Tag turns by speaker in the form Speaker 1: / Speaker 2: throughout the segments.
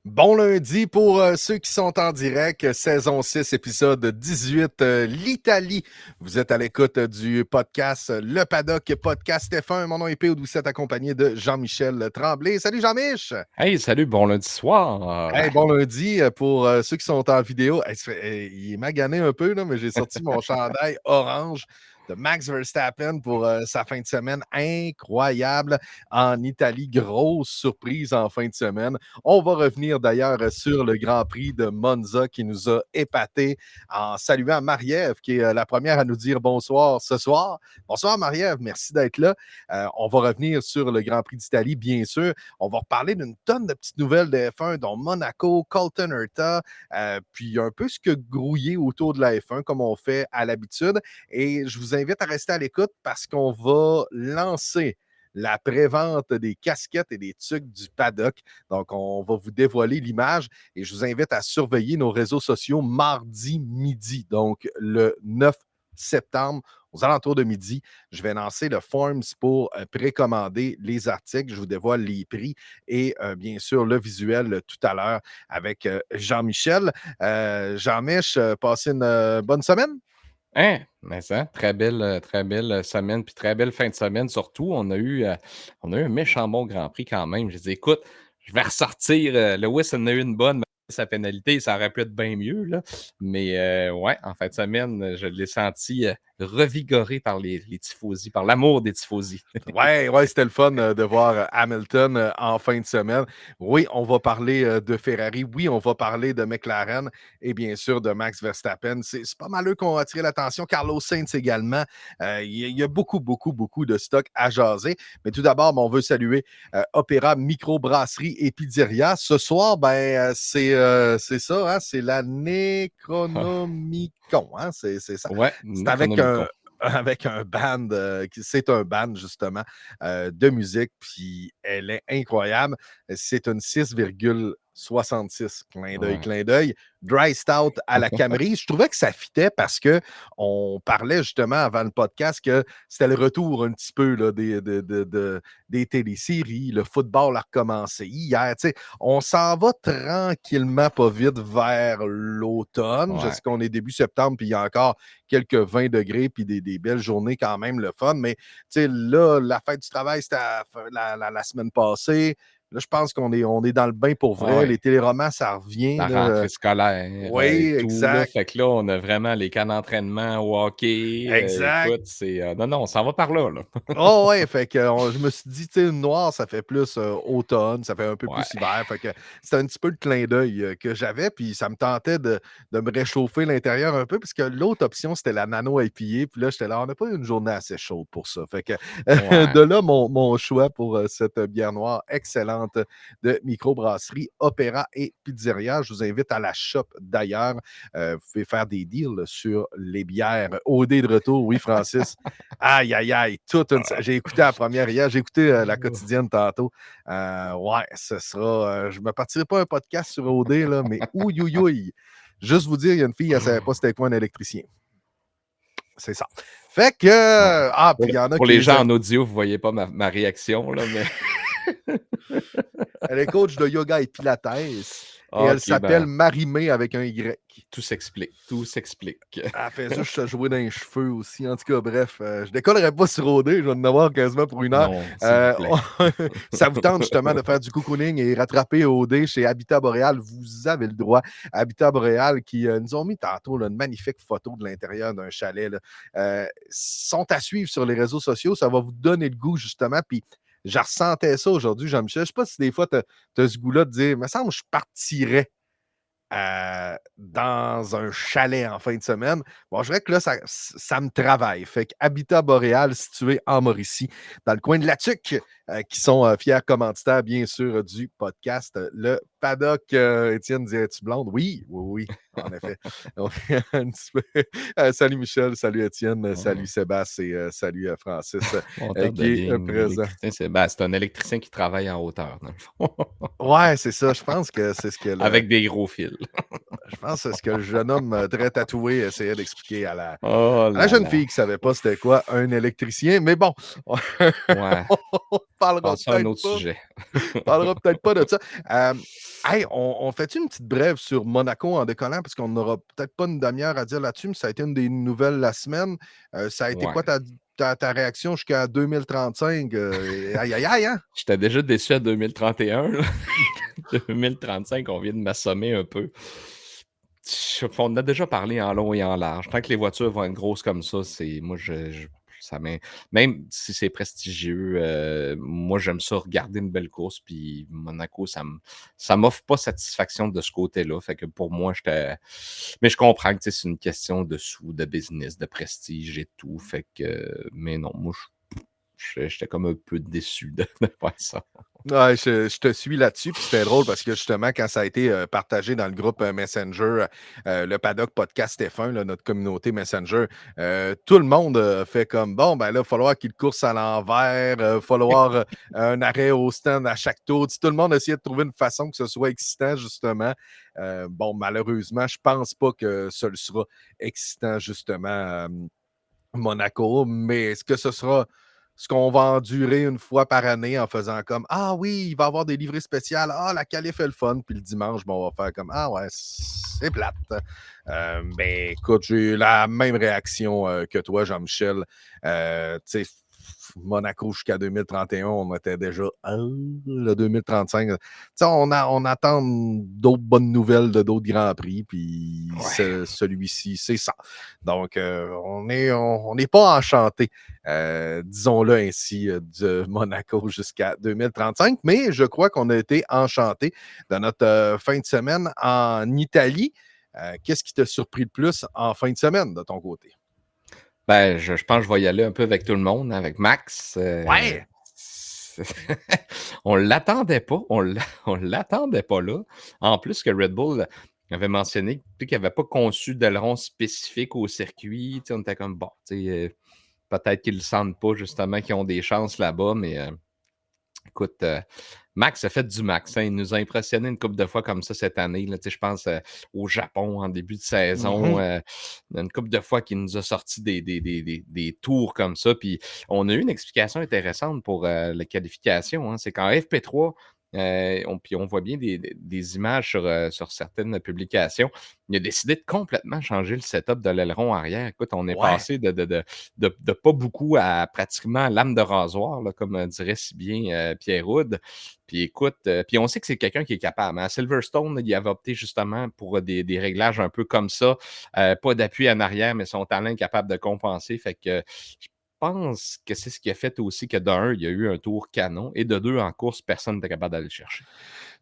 Speaker 1: Bon lundi pour ceux qui sont en direct, saison 6, épisode 18, l'Italie. Vous êtes à l'écoute du podcast Le Paddock, podcast F1. Mon nom est P.O. Doucet, accompagné de Jean-Michel Tremblay. Salut Jean-Mich!
Speaker 2: Hey, salut, bon lundi soir.
Speaker 1: Hey, bon lundi pour ceux qui sont en vidéo. Hey, il est magané un peu, là, mais j'ai sorti mon chandail orange de Max Verstappen pour sa fin de semaine incroyable en Italie. Grosse surprise en fin de semaine. On va revenir d'ailleurs sur le Grand Prix de Monza qui nous a épatés en saluant Marie-Ève, qui est la première à nous dire bonsoir ce soir. Bonsoir Marie-Ève, merci d'être là. On va revenir sur le Grand Prix d'Italie, bien sûr. On va reparler d'une tonne de petites nouvelles de F1, dont Monaco, Colton Herta, puis un peu ce que grouiller autour de la F1, comme on fait à l'habitude. Et je vous invite à rester à l'écoute parce qu'on va lancer la prévente des casquettes et des tucs du paddock. Donc, on va vous dévoiler l'image et je vous invite à surveiller nos réseaux sociaux mardi midi, donc le 9 septembre, aux alentours de midi. Je vais lancer le Forms pour précommander les articles. Je vous dévoile les prix et bien sûr le visuel tout à l'heure avec Jean-Michel. Jean-Mich, passez une bonne semaine?
Speaker 2: Hein? Mais ça, très belle semaine, puis très belle fin de semaine. Surtout, on a eu un méchant bon Grand Prix quand même. J'ai dit, écoute, je vais ressortir. Lewis en a eu une bonne, mais sa pénalité, ça aurait pu être bien mieux. Là. Mais ouais, en fin de semaine, je l'ai senti revigoré par les tifosi, par l'amour des tifosi.
Speaker 1: Ouais, c'était le fun de voir Hamilton en fin de semaine. Oui, on va parler de Ferrari. Oui, on va parler de McLaren et bien sûr de Max Verstappen. C'est pas mal eux qui ont attiré l'attention. Carlos Sainz également. Il y a beaucoup, beaucoup, beaucoup de stock à jaser. Mais tout d'abord, on veut saluer Opéra Microbrasserie et Pizzeria. Ce soir, c'est ça, hein, c'est la Necronomicon. Hein, c'est ça.
Speaker 2: Ouais,
Speaker 1: C'est avec un,
Speaker 2: Necronomicon.
Speaker 1: avec un band, c'est un band justement de musique, puis elle est incroyable. C'est une 6,66,
Speaker 2: Ouais.
Speaker 1: clin d'œil. Dry Stout à la Camerise. Je trouvais que ça fitait parce que on parlait justement avant le podcast que c'était le retour un petit peu là, des téléséries. Le football a recommencé hier. Tu sais, on s'en va tranquillement, pas vite, vers l'automne. Je
Speaker 2: Ouais.
Speaker 1: sais qu'on est début septembre, puis il y a encore quelques 20 degrés, puis des belles journées quand même, le fun. Mais là, la fête du travail, c'était la semaine passée. Là, je pense qu'on est dans le bain pour
Speaker 2: Ah
Speaker 1: vrai.
Speaker 2: ouais.
Speaker 1: Les téléromans, ça revient.
Speaker 2: La
Speaker 1: Là.
Speaker 2: rentrée scolaire
Speaker 1: Oui,
Speaker 2: et tout, là.
Speaker 1: exact.
Speaker 2: Fait que là, on a vraiment les camps d'entraînement au hockey.
Speaker 1: Exact.
Speaker 2: Écoute, c'est. Non, on s'en va par là, là.
Speaker 1: Oh ouais, fait que je me suis dit, tu sais, noir, ça fait plus automne, ça fait un peu
Speaker 2: Ouais.
Speaker 1: plus hiver. Fait que c'était un petit peu le clin d'œil que j'avais, puis ça me tentait de me réchauffer l'intérieur un peu, parce que l'autre option, c'était la nano IPA, puis là, j'étais là, on n'a pas eu une journée assez chaude pour ça. Fait que
Speaker 2: Ouais.
Speaker 1: de là, mon choix pour cette bière noire excellente de microbrasserie Opéra et Pizzeria. Je vous invite à la shop d'ailleurs. Vous pouvez faire des deals sur les bières. OD de retour, oui, Francis. Aïe, aïe, aïe, j'ai écouté la première hier, j'ai écouté la quotidienne tantôt. Ouais, ce sera. Je me partirai pas un podcast sur OD, là, mais ouïouïouï. Juste vous dire, il y a une fille, elle savait pas c'était quoi un électricien. C'est ça. Fait que.
Speaker 2: Ouais.
Speaker 1: Puis il y en a
Speaker 2: Pour
Speaker 1: qui
Speaker 2: les
Speaker 1: les
Speaker 2: gens
Speaker 1: aiment.
Speaker 2: en audio, vous voyez pas ma réaction, là, mais.
Speaker 1: Elle est coach de yoga et pilates et elle
Speaker 2: OK,
Speaker 1: s'appelle
Speaker 2: ben,
Speaker 1: Marimé avec un Y.
Speaker 2: tout s'explique. Tout s'explique.
Speaker 1: Elle fait juste se jouer dans les cheveux aussi. En tout cas, bref, je décollerai pas sur OD. Je vais en avoir quasiment pour une heure.
Speaker 2: Non, s'il vous plaît.
Speaker 1: Ça vous tente justement de faire du cocooning et rattraper OD chez Habitat Boréal, vous avez le droit. Habitat Boréal qui nous ont mis tantôt là, une magnifique photo de l'intérieur d'un chalet. Là. Sont à suivre sur les réseaux sociaux. Ça va vous donner le goût justement. Puis je ressentais ça aujourd'hui, Jean-Michel. Je sais pas si des fois tu as ce goût-là de dire, il me semble que je partirais dans un chalet en fin de semaine. Bon, je dirais que là, ça me travaille. Fait que Habitat Boréal, situé en Mauricie, dans le coin de la Tuque, qui sont fiers commanditaires, bien sûr, du podcast Le Paddock. Étienne, dirais-tu blonde? Oui, oui, oui, en effet. Donc, un petit peu. Salut Michel, salut Étienne, salut Sébastien et salut Francis,
Speaker 2: Monteur de
Speaker 1: qui est
Speaker 2: ligne,
Speaker 1: présent.
Speaker 2: électricien, c'est un électricien qui travaille en hauteur, dans le fond.
Speaker 1: Ouais, c'est ça. Je pense que c'est ce que le,
Speaker 2: Avec des gros fils.
Speaker 1: Je pense que c'est ce que le jeune homme très tatoué essayait d'expliquer
Speaker 2: Oh
Speaker 1: à la
Speaker 2: là
Speaker 1: jeune
Speaker 2: là.
Speaker 1: fille qui savait pas c'était
Speaker 2: Ouf.
Speaker 1: quoi un électricien. Mais bon,
Speaker 2: Ouais,
Speaker 1: on parlera
Speaker 2: passons à un
Speaker 1: peut-être
Speaker 2: autre
Speaker 1: pas
Speaker 2: sujet.
Speaker 1: parlera peut-être pas de ça. Hey, on fait une petite brève sur Monaco en décollant, parce qu'on n'aura peut-être pas une demi-heure à dire là-dessus, mais ça a été une des nouvelles la semaine. Ça a été quoi
Speaker 2: Ouais.
Speaker 1: ta réaction jusqu'à 2035? Aïe, aïe, aïe, hein?
Speaker 2: J'étais déjà déçu à 2031, là. 2035, on vient de m'assommer un peu. On en a déjà parlé en long et en large. Tant que les voitures vont être grosses comme ça, c'est moi ça même si c'est prestigieux, moi j'aime ça regarder une belle course, puis Monaco, ça m'offre pas satisfaction de ce côté-là. Fait que pour moi, mais je comprends que tu sais, c'est une question de sous, de business, de prestige et tout. Fait que mais non, moi j'étais comme un peu déçu de voir ça.
Speaker 1: Ouais, je te suis là-dessus, puis c'était drôle parce que justement, quand ça a été partagé dans le groupe Messenger, le Paddock Podcast F1, là, notre communauté Messenger, tout le monde fait comme bon, ben là, il va falloir qu'il course à l'envers, il va falloir un arrêt au stand à chaque tour. Tu sais, tout le monde essayait de trouver une façon que ce soit excitant, justement. Bon, malheureusement, je pense pas que ce sera excitant, justement. Monaco, mais est-ce que ce sera ce qu'on va endurer une fois par année en faisant comme ah oui, il va y avoir des livrées spéciales, ah la qualif est le fun, puis le dimanche, bon, on va faire comme ah ouais, c'est plate. Ben écoute, j'ai eu la même réaction que toi, Jean-Michel. Tu sais, Monaco jusqu'à 2031, on était déjà ah, le 2035. Tu sais, on attend d'autres bonnes nouvelles de d'autres Grands Prix, puis
Speaker 2: Ouais.
Speaker 1: celui-ci, c'est ça. Donc, on n'est pas enchanté, disons-le ainsi, de Monaco jusqu'à 2035, mais je crois qu'on a été enchanté de notre fin de semaine en Italie. Qu'est-ce qui t'a surpris le plus en fin de semaine de ton côté?
Speaker 2: Ben, je pense que je vais y aller un peu avec tout le monde, avec Max.
Speaker 1: Ouais!
Speaker 2: C'est on l'attendait pas, on l'attendait pas là. En plus que Red Bull avait mentionné qu'il n'avait pas conçu d'aileron spécifique au circuit. Tu sais, on était comme, bon, tu sais, peut-être qu'ils le sentent pas justement, qu'ils ont des chances là-bas, mais écoute, Max a fait du Max, hein. Il nous a impressionné une couple de fois comme ça cette année, là. Tu sais, je pense, au Japon en début de saison,
Speaker 1: Mhm.
Speaker 2: une couple de fois qu'il nous a sorti des tours comme ça. Puis on a eu une explication intéressante pour, la qualification, hein. C'est qu'en FP3, on voit bien des images sur certaines publications. Il a décidé de complètement changer le setup de l'aileron arrière. Écoute, on est
Speaker 1: Ouais.
Speaker 2: passé de pas beaucoup à pratiquement lame de rasoir, là, comme dirait si bien Pierre Houd. Puis écoute, puis on sait que c'est quelqu'un qui est capable, hein. À Silverstone, il avait opté justement pour des réglages un peu comme ça, pas d'appui en arrière, mais son talent est capable de compenser. Fait que je pense que c'est ce qui a fait aussi que d'un, il y a eu un tour canon et de deux, en course, personne n'était capable d'aller le chercher.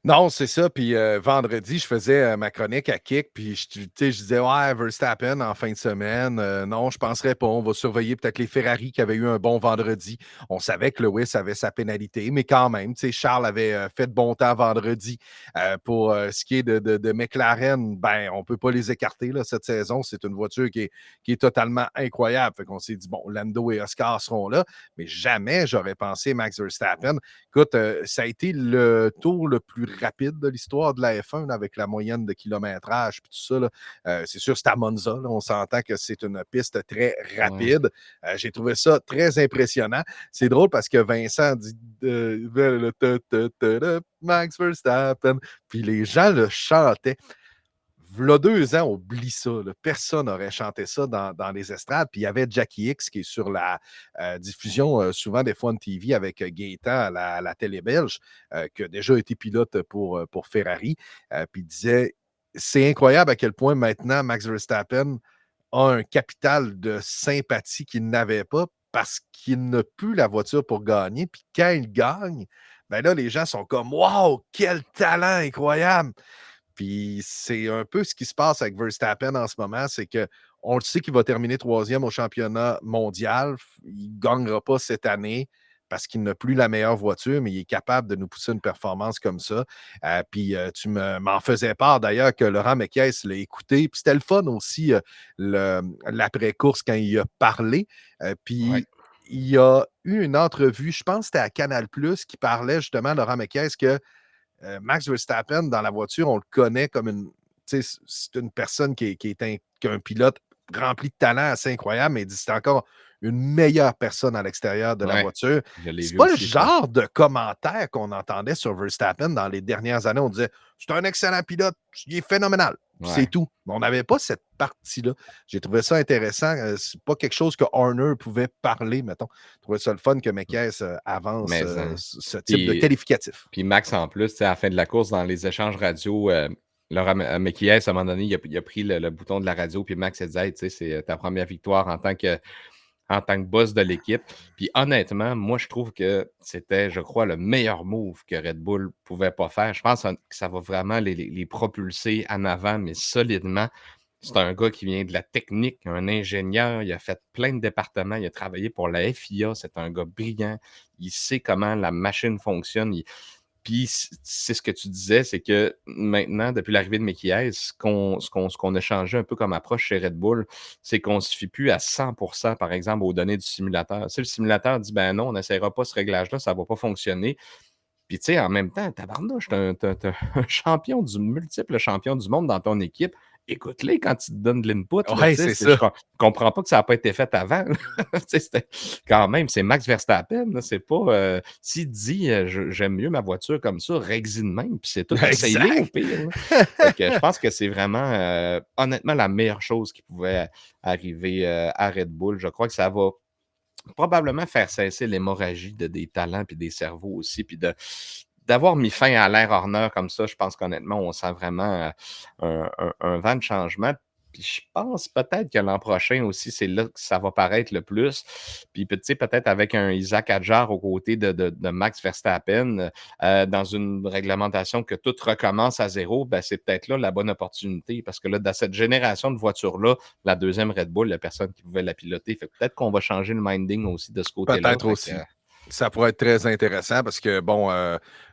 Speaker 1: Non, c'est ça. Puis vendredi, je faisais ma chronique à Kick, puis tu sais, je disais, ouais, Verstappen en fin de semaine. Non, je penserais pas. On va surveiller peut-être les Ferrari qui avaient eu un bon vendredi. On savait que Lewis avait sa pénalité, mais quand même, tu sais, Charles avait fait de bon temps vendredi. Pour ce qui est de McLaren, ben, on peut pas les écarter là, cette saison. C'est une voiture qui est totalement incroyable. Fait qu'on s'est dit, bon, Lando et Oscar seront là, mais jamais j'aurais pensé Max Verstappen. Écoute, ça a été le tour le plus rapide de l'histoire de la F1 là, avec la moyenne de kilométrage et tout ça. Là. C'est sûr, c'est à Monza. Là. On s'entend que c'est une piste très
Speaker 2: Ouais.
Speaker 1: rapide. J'ai trouvé ça très impressionnant. C'est drôle parce que Vincent dit Max Verstappen. Puis les gens le chantaient. V'là 2 ans, oublie ça, là. Personne n'aurait chanté ça dans les estrades. Puis il y avait Jackie X qui est sur la diffusion souvent des fois en TV avec Gaétan à la télé belge, qui a déjà été pilote pour Ferrari. Puis il disait c'est incroyable à quel point maintenant Max Verstappen a un capital de sympathie qu'il n'avait pas parce qu'il n'a plus la voiture pour gagner. Puis quand il gagne, ben là, les gens sont comme Waouh, quel talent incroyable! Puis c'est un peu ce qui se passe avec Verstappen en ce moment, c'est que on le sait qu'il va terminer troisième au championnat mondial. Il ne gagnera pas cette année parce qu'il n'a plus la meilleure voiture, mais il est capable de nous pousser une performance comme ça. Puis tu m'en faisais part d'ailleurs que Laurent Mekies l'a écouté. Puis c'était le fun aussi, l'après-course quand il a parlé.
Speaker 2: Ouais.
Speaker 1: Puis il y a eu une entrevue, je pense que c'était à Canal+, qui parlait justement, Laurent Mekies, que Max Verstappen, dans la voiture, on le connaît comme une. c'est une personne qui a un pilote rempli de talent assez incroyable, mais il dit c'est encore une meilleure personne à l'extérieur de la
Speaker 2: Ouais,
Speaker 1: voiture.
Speaker 2: je l'ai
Speaker 1: C'est
Speaker 2: vu
Speaker 1: pas le
Speaker 2: aussi ça.
Speaker 1: genre de commentaire qu'on entendait sur Verstappen dans les dernières années. On disait c'est un excellent pilote, il est phénoménal, puis c'est
Speaker 2: Ouais.
Speaker 1: tout. Mais on n'avait pas cette partie-là. J'ai trouvé ça intéressant. C'est pas quelque chose que Horner pouvait parler, mettons. Je trouvais ça le fun que Mekies avance
Speaker 2: Mais, hein.
Speaker 1: ce type de
Speaker 2: Puis
Speaker 1: qualificatif.
Speaker 2: Puis Max, en plus, tu sais, à la fin de la course, dans les échanges radio, Laurent Mekies, à un moment donné, il a pris le bouton de la radio, puis Max a dit hey, tu sais, c'est ta première victoire en tant que boss de l'équipe. Puis honnêtement, moi, je trouve que c'était, je crois, le meilleur move que Red Bull pouvait pas faire. Je pense que ça va vraiment les propulser en avant, mais solidement. C'est un gars qui vient de la technique, un ingénieur. Il a fait plein de départements. Il a travaillé pour la FIA. C'est un gars brillant. Il sait comment la machine fonctionne. Puis, c'est ce que tu disais, c'est que maintenant, depuis l'arrivée de Mekies, ce qu'on a changé un peu comme approche chez Red Bull, c'est qu'on ne se fie plus à 100%, par exemple, aux données du simulateur. Si le simulateur dit, ben non, on n'essaiera pas ce réglage-là, ça ne va pas fonctionner. Puis, tu sais, en même temps, tabarnouche, t'as un champion multiple champion du monde dans ton équipe. Écoute-les quand ils te donnent de l'input, là,
Speaker 1: Ouais,
Speaker 2: tu sais,
Speaker 1: c'est
Speaker 2: je
Speaker 1: ça.
Speaker 2: comprends pas que ça n'a pas été fait avant. Tu sais, quand même, c'est Max Verstappen, là, c'est pas, s'il dit, J'aime mieux ma voiture comme ça, règle-y de même, puis c'est tout, essaye-les au
Speaker 1: Exact.
Speaker 2: pire, là. Fait que je pense que c'est vraiment, honnêtement, la meilleure chose qui pouvait arriver, à Red Bull. Je crois que ça va probablement faire cesser l'hémorragie des talents puis des cerveaux aussi, puis d'avoir mis fin à l'ère Horner comme ça, je pense qu'honnêtement, on sent vraiment un vent de changement. Puis je pense peut-être que l'an prochain aussi, c'est là que ça va paraître le plus. Puis tu sais, peut-être avec un Isaac Hadjar aux côtés de Max Verstappen, dans une réglementation que tout recommence à zéro, ben, c'est peut-être là la bonne opportunité. Parce que là, dans cette génération de voitures-là, la deuxième Red Bull, il n'y a personne qui pouvait la piloter. Fait que peut-être qu'on va changer le minding aussi de ce côté-là.
Speaker 1: Peut-être
Speaker 2: Fait que,
Speaker 1: aussi. Ça pourrait être très intéressant parce que, bon,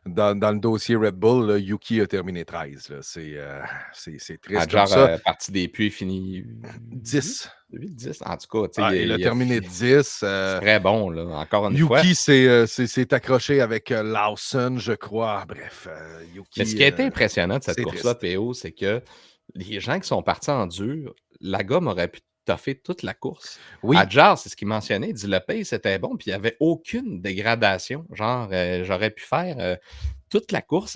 Speaker 1: dans le dossier Red Bull, là, Yuki a terminé 13. Là. C'est triste comme
Speaker 2: Hadjar,
Speaker 1: ça.
Speaker 2: parti des puits, fini 8,
Speaker 1: 10.
Speaker 2: 8, 10. En tout cas, tu sais,
Speaker 1: Ah, il a terminé 10.
Speaker 2: c'est très bon, là, encore une fois.
Speaker 1: Yuki s'est accroché avec Lawson, je crois. Bref,
Speaker 2: Mais ce
Speaker 1: Yuki,
Speaker 2: qui a été impressionnant de cette
Speaker 1: c'est
Speaker 2: course-là,
Speaker 1: triste.
Speaker 2: PO, c'est que les gens qui sont partis en dur, la gomme aurait pu toffer toute la course.
Speaker 1: Oui,
Speaker 2: Hadjar, c'est ce qu'il mentionnait, il dit le pace c'était bon, puis il n'y avait aucune dégradation. Genre, j'aurais pu faire toute la course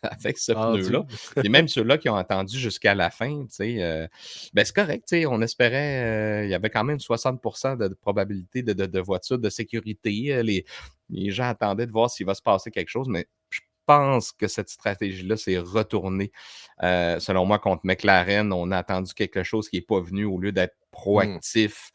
Speaker 2: avec ce
Speaker 1: en
Speaker 2: pneu-là.
Speaker 1: dur.
Speaker 2: Puis même ceux-là qui ont attendu jusqu'à la fin, tu sais, ben c'est correct, tu sais, on espérait, il y avait quand même 60% de probabilité de voiture de sécurité. Les gens attendaient de voir s'il va se passer quelque chose, mais je pense que cette stratégie-là s'est retournée. Selon moi, contre McLaren, on a attendu quelque chose qui n'est pas venu au lieu d'être
Speaker 1: Hmm.
Speaker 2: proactif,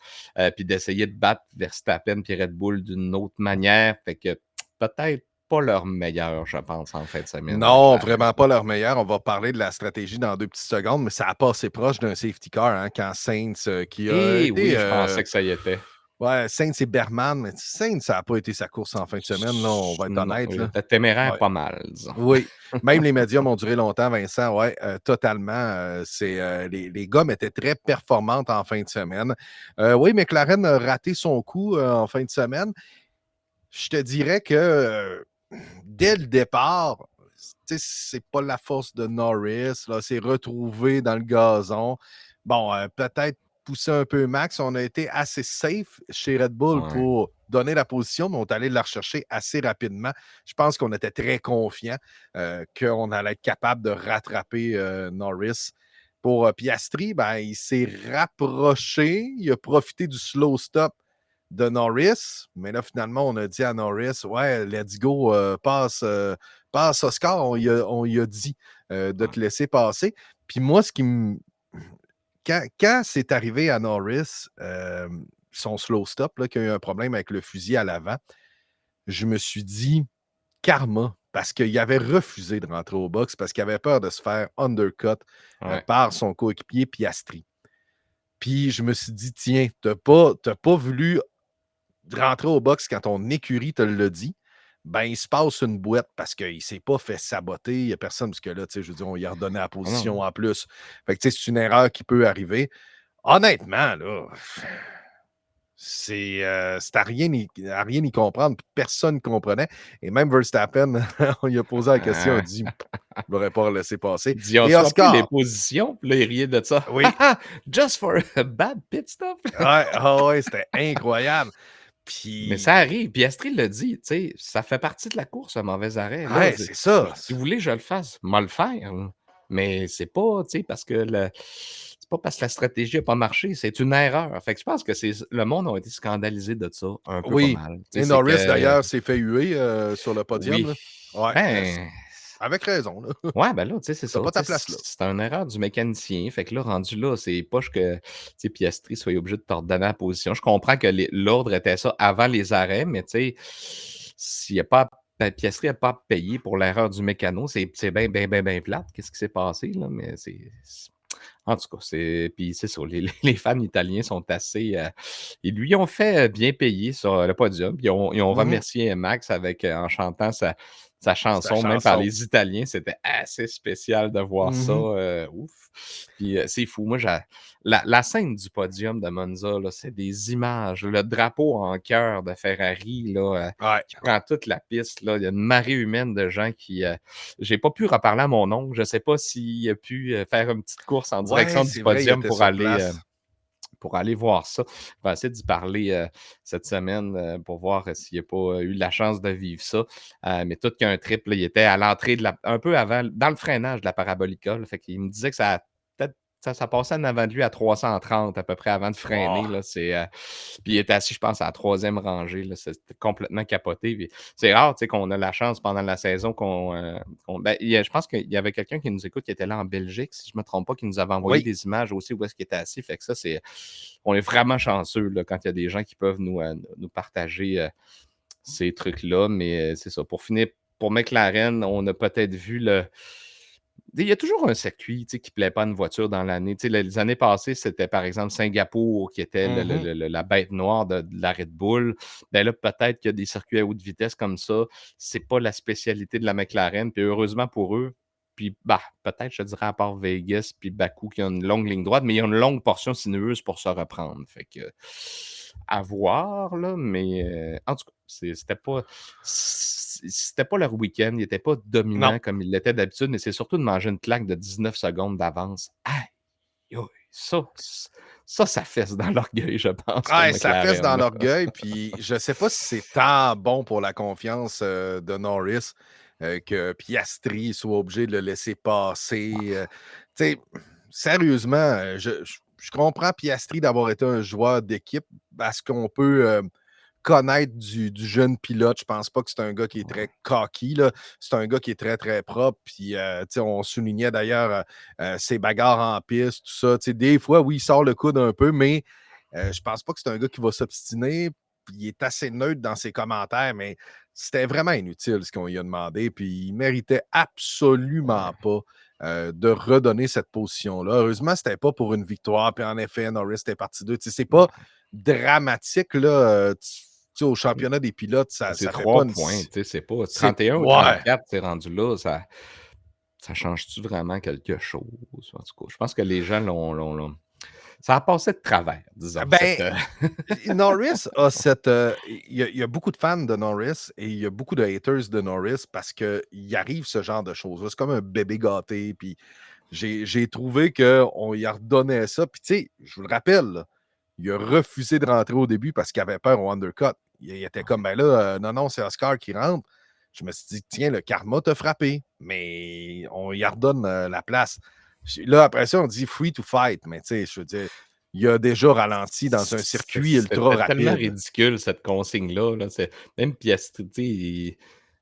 Speaker 2: puis d'essayer de battre Verstappen puis Red Bull d'une autre manière. Fait que peut-être pas leur meilleur, je pense, en fin de semaine,
Speaker 1: Non,
Speaker 2: McLaren.
Speaker 1: vraiment pas leur meilleur. On va parler de la stratégie dans 2 petites secondes, mais ça a passé proche d'un safety car, hein, quand Sainz, qui a
Speaker 2: Eh
Speaker 1: été,
Speaker 2: oui, je pensais que ça y était.
Speaker 1: ouais, Sainz et Berman, mais Sainz, ça a pas été sa course en fin de semaine, là, on va être
Speaker 2: Non,
Speaker 1: honnête,
Speaker 2: il
Speaker 1: là.
Speaker 2: était téméraire
Speaker 1: Ouais.
Speaker 2: pas mal, disons.
Speaker 1: Oui, même les médiums ont duré longtemps, Vincent, ouais, totalement, les gommes étaient très performantes en fin de semaine. Oui, McLaren a raté son coup, en fin de semaine. Je te dirais que, dès le départ, tu sais, c'est pas la force de Norris, là, c'est retrouvé dans le gazon. Bon, peut-être pousser un peu max. On a été assez safe chez Red Bull
Speaker 2: Ouais.
Speaker 1: pour donner la position, mais on est allé la rechercher assez rapidement. Je pense qu'on était très confiants qu'on allait être capable de rattraper Norris. Pour Piastri, ben, il s'est rapproché, il a profité du slow stop de Norris, mais là, finalement, on a dit à Norris, ouais, let's go, passe Oscar, on y a dit de
Speaker 2: Ouais.
Speaker 1: te laisser passer. Puis moi, ce qui me. Quand c'est arrivé à Norris, son slow stop, là, qu'il y a eu un problème avec le fusil à l'avant, je me suis dit karma, parce qu'il avait refusé de rentrer au box parce qu'il avait peur de se faire undercut
Speaker 2: Ouais.
Speaker 1: par son coéquipier Piastri. Puis je me suis dit, tiens, t'as pas voulu rentrer au box quand ton écurie te l'a dit, ben, il se passe une boîte parce qu'il ne s'est pas fait saboter. Il n'y a personne, parce que là, tu sais, je veux dire, on lui a redonné la
Speaker 2: Ah non.
Speaker 1: position en plus. Fait que, tu sais, c'est une erreur qui peut arriver. Honnêtement, là, C'est à rien y comprendre, puis personne ne comprenait et même Verstappen, on lui a posé la question, il a
Speaker 2: Ah.
Speaker 1: dit: «Je l'aurais pas laissé passer»
Speaker 2: Il dit: «On
Speaker 1: et
Speaker 2: swap-tu les
Speaker 1: Oscar
Speaker 2: positions?» Puis là, il riait de ça.
Speaker 1: oui,
Speaker 2: «Just for a bad pit stop?»
Speaker 1: ouais, ah ouais, c'était incroyable.
Speaker 2: Mais ça
Speaker 1: Puis
Speaker 2: arrive. Piastri l'a dit, tu sais, ça fait partie de la course, un mauvais arrêt. Là,
Speaker 1: ouais, c'est ça.
Speaker 2: si vous voulez, je le fasse, moi le faire. Là. Mais c'est pas, tu sais, parce que c'est pas parce que la stratégie a pas marché, c'est une erreur. Fait que je pense que le monde a été scandalisé de ça, un peu pas
Speaker 1: Oui
Speaker 2: mal. Tu sais,
Speaker 1: et
Speaker 2: c'est
Speaker 1: Norris
Speaker 2: que
Speaker 1: d'ailleurs s'est fait huer, sur le podium,
Speaker 2: oui,
Speaker 1: là. Ouais,
Speaker 2: ben
Speaker 1: avec raison, là.
Speaker 2: ouais, ben là, tu sais, c'est
Speaker 1: Tu
Speaker 2: ça.
Speaker 1: pas
Speaker 2: Tu
Speaker 1: ta
Speaker 2: sais,
Speaker 1: place là.
Speaker 2: c'est une erreur du mécanicien. Fait que là, rendu là, c'est poche que, tu sais, Piastri soit obligé de te redonner la position. Je comprends que l'ordre était ça avant les arrêts, mais tu sais, s'il y a pas Piastri n'a pas payé pour l'erreur du mécano, c'est bien, bien, bien, bien plate. Qu'est-ce qui s'est passé, là? Mais en tout cas, puis c'est ça, les fans italiens sont assez, ils lui ont fait bien payer sur le podium. Ils ont
Speaker 1: Mmh.
Speaker 2: remercié Max en chantant sa
Speaker 1: Sa
Speaker 2: chanson, même par
Speaker 1: chanson.
Speaker 2: les Italiens. C'était assez spécial de voir ça,
Speaker 1: Mmh.
Speaker 2: ouf. Puis, c'est fou. Moi, la scène du podium de Monza, là, c'est des images. Le drapeau en cœur de Ferrari, là,
Speaker 1: Ouais.
Speaker 2: qui prend toute la piste, là. Il y a une marée humaine de gens qui, j'ai pas pu reparler à mon oncle. Je sais pas s'il a pu, faire une petite course en
Speaker 1: Ouais,
Speaker 2: direction du
Speaker 1: c'est vrai, il
Speaker 2: podium
Speaker 1: était sur place.
Speaker 2: pour aller voir ça. Je vais essayer d'y parler, cette semaine, pour voir, s'il a pas eu la chance de vivre ça. Mais tout qu'un trip, là, il était à l'entrée un peu avant, dans le freinage de la Parabolica, là. Fait qu'il me disait que ça passait en avant de lui à 330 à peu près avant de freiner,
Speaker 1: Waouh!
Speaker 2: là. Puis il était assis, je pense, à la 3e rangée, là. C'était complètement capoté. Puis c'est rare, tu sais, qu'on a la chance pendant la saison ben, je pense qu'il y avait quelqu'un qui nous écoute qui était là en Belgique, si je ne me trompe pas, qui nous avait envoyé
Speaker 1: Oui.
Speaker 2: des images aussi où est-ce qu'il était assis. Fait que ça, on est vraiment chanceux là, quand il y a des gens qui peuvent nous partager ces trucs-là. Mais c'est ça. Pour finir, pour McLaren, on a peut-être vu il y a toujours un circuit qui ne plaît pas à une voiture dans l'année. Les années passées, c'était par exemple Singapour qui était
Speaker 1: Mmh.
Speaker 2: la bête noire de la Red Bull. Ben là, peut-être qu'il y a des circuits à haute vitesse comme ça. C'est pas la spécialité de la McLaren. Puis heureusement pour eux, puis bah, peut-être, je te dirais, à part Vegas puis Bakou qui a une longue ligne droite, mais il y a une longue portion sinueuse pour se reprendre. Fait que à voir, là, mais en tout cas, c'était pas leur week-end, il était pas
Speaker 1: Non.
Speaker 2: dominant comme il l'était d'habitude, mais c'est surtout de manger une claque de 19 secondes d'avance. Aïe, aïe, ça fesse dans l'orgueil, je pense, pour
Speaker 1: Ouais, ça fesse
Speaker 2: McLaren,
Speaker 1: dans
Speaker 2: là.
Speaker 1: l'orgueil, puis je sais pas si c'est tant bon pour la confiance, de Norris, que Piastri soit obligé de le laisser passer, tu sais, sérieusement, je comprends Piastri d'avoir été un joueur d'équipe parce qu'on peut, connaître du jeune pilote. Je pense pas que c'est un gars qui est très cocky, là. C'est un gars qui est très, très propre. Puis, tu sais, on soulignait d'ailleurs ses bagarres en piste, tout ça. Tu sais, des fois, oui, il sort le coude un peu, mais je pense pas que c'est un gars qui va s'obstiner. Puis il est assez neutre dans ses commentaires, mais c'était vraiment inutile ce qu'on lui a demandé. Puis il méritait absolument
Speaker 2: Ouais.
Speaker 1: pas de redonner cette position-là. Heureusement, c'était pas pour une victoire. Puis en effet, Norris était parti 2. Tu sais, c'est pas dramatique, là. Tu sais, au championnat des pilotes,
Speaker 2: C'est
Speaker 1: ça fait pas
Speaker 2: 3
Speaker 1: une.
Speaker 2: points, tu sais, c'est pas
Speaker 1: C'est
Speaker 2: 31 ou
Speaker 1: ouais.
Speaker 2: 34, c'est rendu là, ça change-tu vraiment quelque chose? En tout cas, je pense que les gens ça a passé de travers, disons,
Speaker 1: Ben, Norris a cette. Il y a beaucoup de fans de Norris et il y a beaucoup de haters de Norris parce qu'il arrive ce genre de choses. C'est comme un bébé gâté. Puis j'ai trouvé qu'on y redonnait ça. Puis tu sais, je vous le rappelle, là, il a refusé de rentrer au début parce qu'il avait peur au undercut. Il était comme, ben là, non, non, c'est Oscar qui rentre. Je me suis dit, tiens, le karma t'a frappé, mais on y redonne la place. Là, après ça, on dit free to fight, mais tu sais, je veux dire, il a déjà ralenti dans un circuit ultra
Speaker 2: C'était tellement
Speaker 1: rapide.
Speaker 2: ridicule cette consigne-là, là, même Piastri, tu sais,